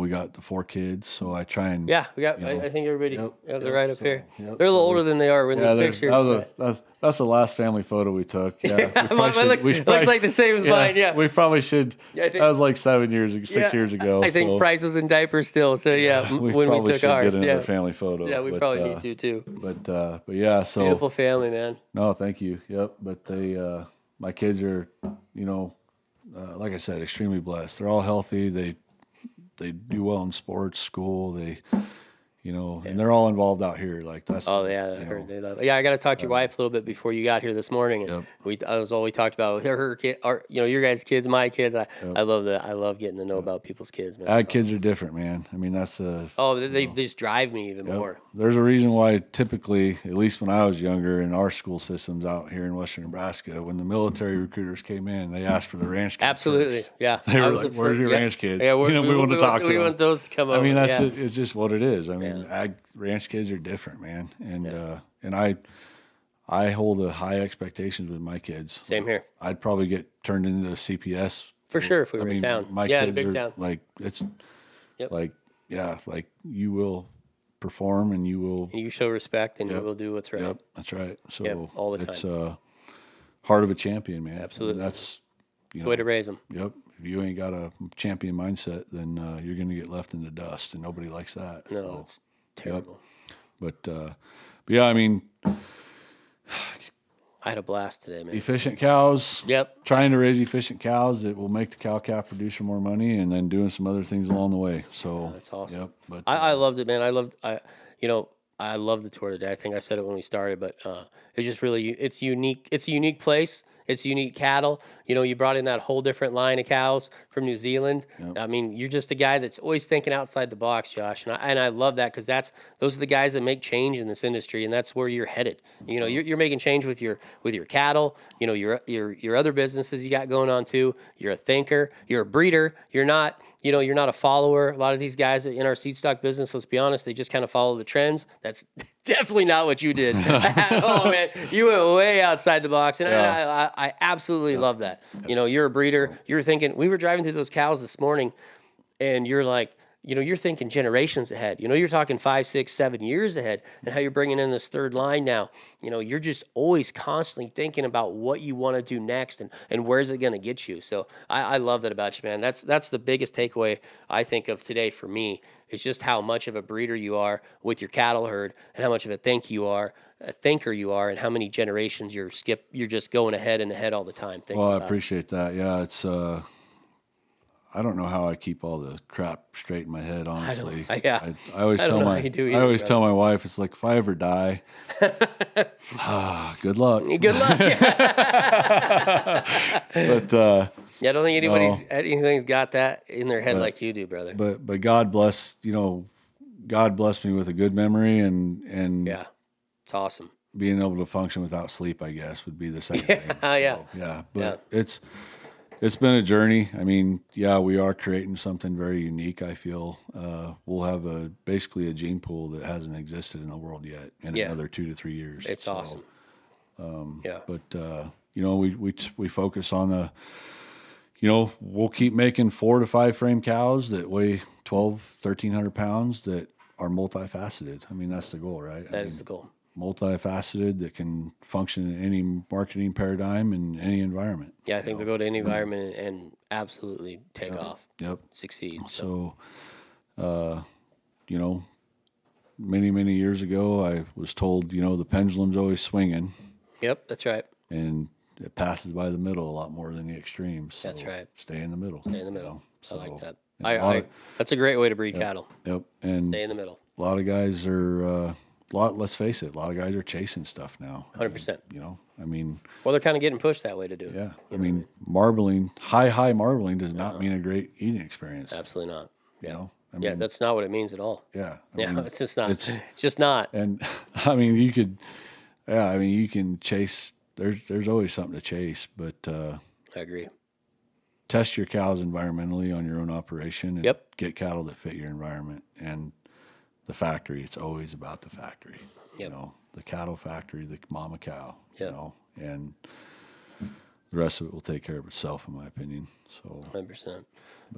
got the 4 kids, so I try and we got. I think everybody. They're right up here. They're a little older than they are in this picture. That's the last family photo we took. Yeah, mine looks like the same as mine. Yeah, we probably should. That was like 6 years ago. I think Price was in diapers still. So when we took ours, get another family photo. Yeah, we probably need to too. But yeah, so beautiful family, man. No, thank you. Yep, but my kids are, like I said, extremely blessed. They're all healthy. They do well in sports, school. They, and they're all involved out here. Like that's. Oh yeah, I heard they love it. Yeah, I got to talk to your wife a little bit before you got here this morning, and that was all we talked about. Her kid, your guys' kids, my kids. I love that. I love getting to know about people's kids. Man. Kids are different, man. I mean, that's they just drive me even more. There's a reason why typically, at least when I was younger, in our school systems out here in Western Nebraska, when the military recruiters came in, they asked for the ranch kids. Absolutely, first. Yeah. They were like, "Where's your ranch kids?" Yeah, we want to talk to them. We want those to come over. I mean, it's just what it is. I mean, ranch kids are different, man, and I hold a high expectations with my kids. Same here. I'd probably get turned into a CPS for sure if we were in town. My kids in a big are town. Like it's like you will perform and you will. And you show respect and you will do what's right. Yep, that's right. So all the time. It's heart of a champion, man. Absolutely. That's the way to raise them. Yep. If you ain't got a champion mindset, then you're going to get left in the dust, and nobody likes that. No, it's terrible. But yeah, I mean, I had a blast today, man. Efficient cows. Yep. Trying to raise efficient cows that will make the cow-calf producer more money, and then doing some other things along the way. So that's awesome. Yep. But I loved it, man. I loved the tour today. I think I said it when we started, but it's just really it's unique. It's a unique place. It's unique cattle. You brought in that whole different line of cows from New Zealand. Yep. I mean, you're just a guy that's always thinking outside the box, Josh, and I love that because those are the guys that make change in this industry, and that's where you're headed. You're making change with your cattle. Your other businesses you got going on too. You're a thinker. You're a breeder. You're not. You're not a follower. A lot of these guys in our seed stock business, let's be honest, they just kind of follow the trends. That's definitely not what you did at all, man. You went way outside the box, and I absolutely love that. You're a breeder. You're thinking, we were driving through those cows this morning, and you're like, you're thinking generations ahead. You're talking 5, 6, 7 years ahead, and how you're bringing in this third line now. You're just always constantly thinking about what you want to do next and where's it going to get you. So I love that about you, man. That's the biggest takeaway I think of today for me. It's just how much of a breeder you are with your cattle herd, and how much of a thinker you are, and how many generations you're just going ahead and ahead all the time. Well, I appreciate that. Yeah, it's I don't know how I keep all the crap straight in my head, honestly. I always tell my wife, it's like, if I ever die, good luck. Good luck. But I don't think anything's got that in their head like you do, brother. But God bless me with a good memory, and yeah, it's awesome. Being able to function without sleep, I guess, would be the second thing. But it's been a journey. I mean, we are creating something very unique, I feel. We'll have basically a gene pool that hasn't existed in the world yet in another 2 to 3 years. It's awesome. But we focus on we'll keep making 4 to 5 frame cows that weigh 1,300 pounds that are multifaceted. I mean, that's the goal, right? That is the goal. Multifaceted, that can function in any marketing paradigm in any environment. Yeah, I think they'll go to any environment and absolutely take off. Yep. Succeed. So, many, many years ago, I was told, the pendulum's always swinging. Yep, that's right. And it passes by the middle a lot more than the extremes. So that's right. Stay in the middle. Stay in the middle. I like that. That's a great way to breed cattle. Yep. And stay in the middle. A lot of guys are... let's face it, a lot of guys are chasing stuff now. 100%. I mean... Well, they're kind of getting pushed that way to do it. Yeah. I mean, marbling, high marbling does not mean a great eating experience. Absolutely not. Yeah. I mean, that's not what it means at all. Yeah. I mean, it's just not. It's just not. And, I mean, you can chase... There's always something to chase, but... I agree. Test your cows environmentally on your own operation and get cattle that fit your environment. And the factory, it's always about the factory. Yep. The cattle factory, the mama cow, and the rest of it will take care of itself, in my opinion. So 100%.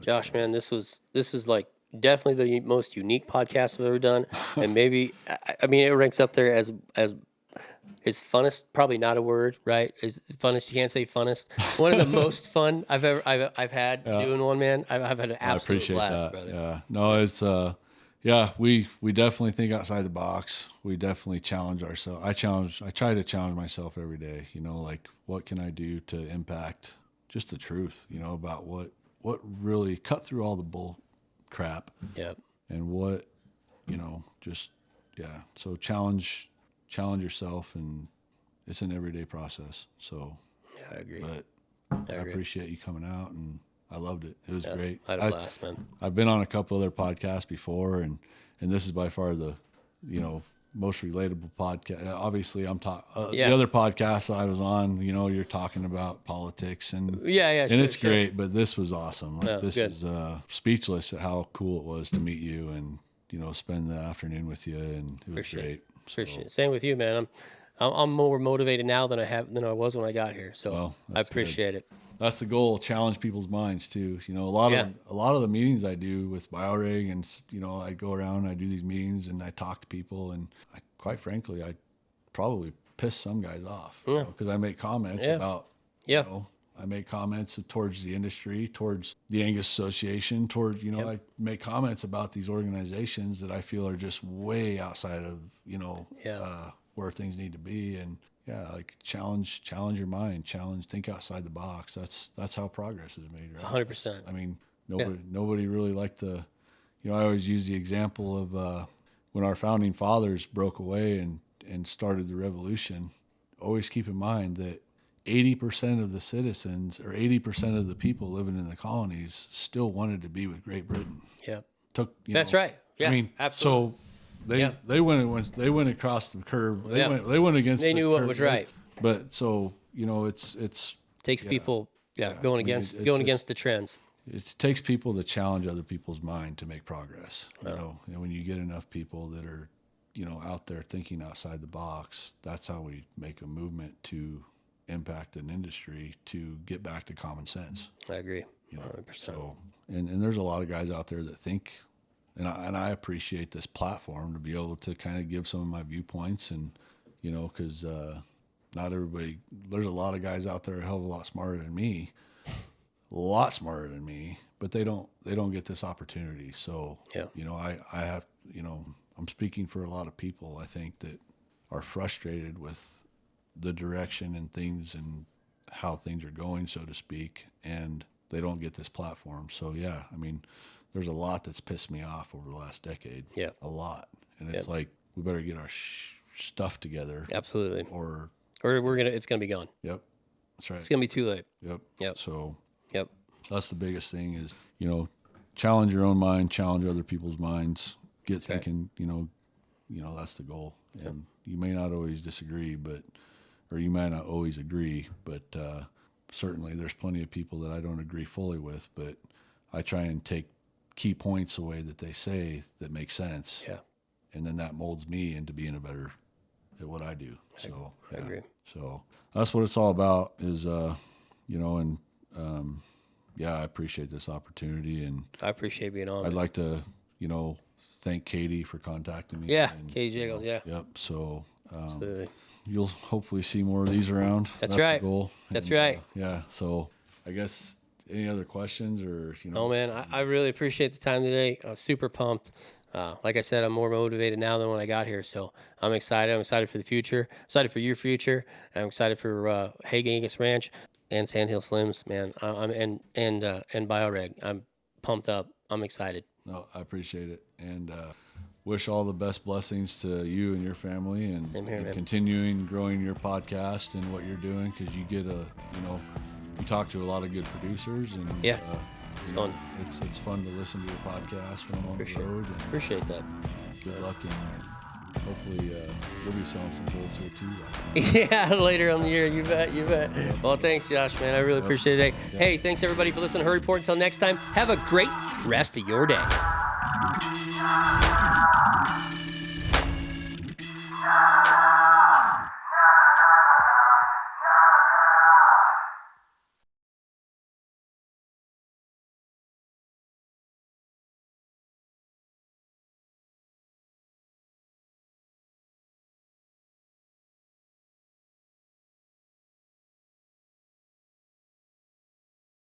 Josh, man, this is like definitely the most unique podcast I've ever done. And maybe, I mean, it ranks up there as funnest, probably not a word, right? Is funnest, you can't say funnest. One of the most fun I've had doing one, man. I've had an absolute blast, brother. Yeah. No, it's, we definitely think outside the box. We definitely challenge ourselves. I try to challenge myself every day, like what can I do to impact just the truth, about what really cut through all the bull crap. Yep. And what, so challenge yourself, and it's an everyday process. So I agree. But I appreciate you coming out, and I loved it. It was great. I had a blast, man. I've been on a couple other podcasts before, and this is by far the most relatable podcast. Obviously, I'm talking the other podcasts I was on. You're talking about politics and and it's great. But this was awesome. This is speechless at how cool it was to meet you and spend the afternoon with you, and it was great. Appreciate it. Same with you, man. I'm more motivated now than I was when I got here. So I appreciate it. That's the goal. Challenge people's minds too. A lot of the meetings I do with ByoReg, and I go around, I do these meetings, and I talk to people, and quite frankly, I probably piss some guys off because I make comments about I make comments towards the industry, towards the Angus Association, towards, I make comments about these organizations that I feel are just way outside of, where things need to be. And like challenge your mind, think outside the box. That's how progress is made, right? 100%. I mean, nobody really liked I always use the example of when our founding fathers broke away and started the revolution. Always keep in mind that 80% of the citizens, or 80% of the people living in the colonies, still wanted to be with Great Britain. Yep. That's right. Yeah. I mean, absolutely. So they went across the curve. They went against. They knew what was right. But so it's takes people going against the trends. It takes people to challenge other people's mind to make progress. And when you get enough people that are out there thinking outside the box, that's how we make a movement to impact an industry to get back to common sense. I agree. 100%. So, and there's a lot of guys out there that think and I appreciate this platform to be able to kind of give some of my viewpoints, and because not everybody. There's a lot of guys out there a hell of a lot smarter than me, but they don't get this opportunity. So I have I'm speaking for a lot of people, I think, that are frustrated with the direction and things and how things are going, so to speak, and they don't get this platform. So yeah, I mean, there's a lot that's pissed me off over the last decade. Yeah, a lot, and it's like we better get our stuff together. Absolutely. Or it's gonna be gone. Yep, that's right. It's gonna be too late. Yep. So yep, that's the biggest thing is challenge your own mind, challenge other people's minds, get that's thinking. Right. That's the goal. Yep. And you may not always disagree, or you might not always agree, but certainly there's plenty of people that I don't agree fully with, but I try and take key points away that they say that make sense. Yeah. And then that molds me into being a better at what I do. So I agree. So that's what it's all about is, I appreciate this opportunity, and I appreciate being on. I'd like to, thank Katie for contacting me. Yeah. Katie Jiggles. Yeah. Yep. So, absolutely. You'll hopefully see more of these around. That's right. The goal. That's right. Yeah. So I guess any other questions or, Oh man, I really appreciate the time today. I was super pumped. Like I said, I'm more motivated now than when I got here. So I'm excited. I'm excited for the future. Excited for your future. I'm excited for Hague Angus Ranch and Sandhill Slims, man. And ByoReg. I'm pumped up. I'm excited. No, I appreciate it, and wish all the best blessings to you and your family, and, Same here, man. Continuing growing your podcast and what you're doing, because you get you talk to a lot of good producers, and it's fun. It's fun to listen to your podcast when I'm on the road. And appreciate that. Good luck, and hopefully you'll be selling some bulls here too. Yeah, later on the year, you bet. Yep. Well, thanks, Josh, man. I really appreciate it. Yep. Hey, thanks everybody for listening to Her Report. Until next time, have a great rest of your day.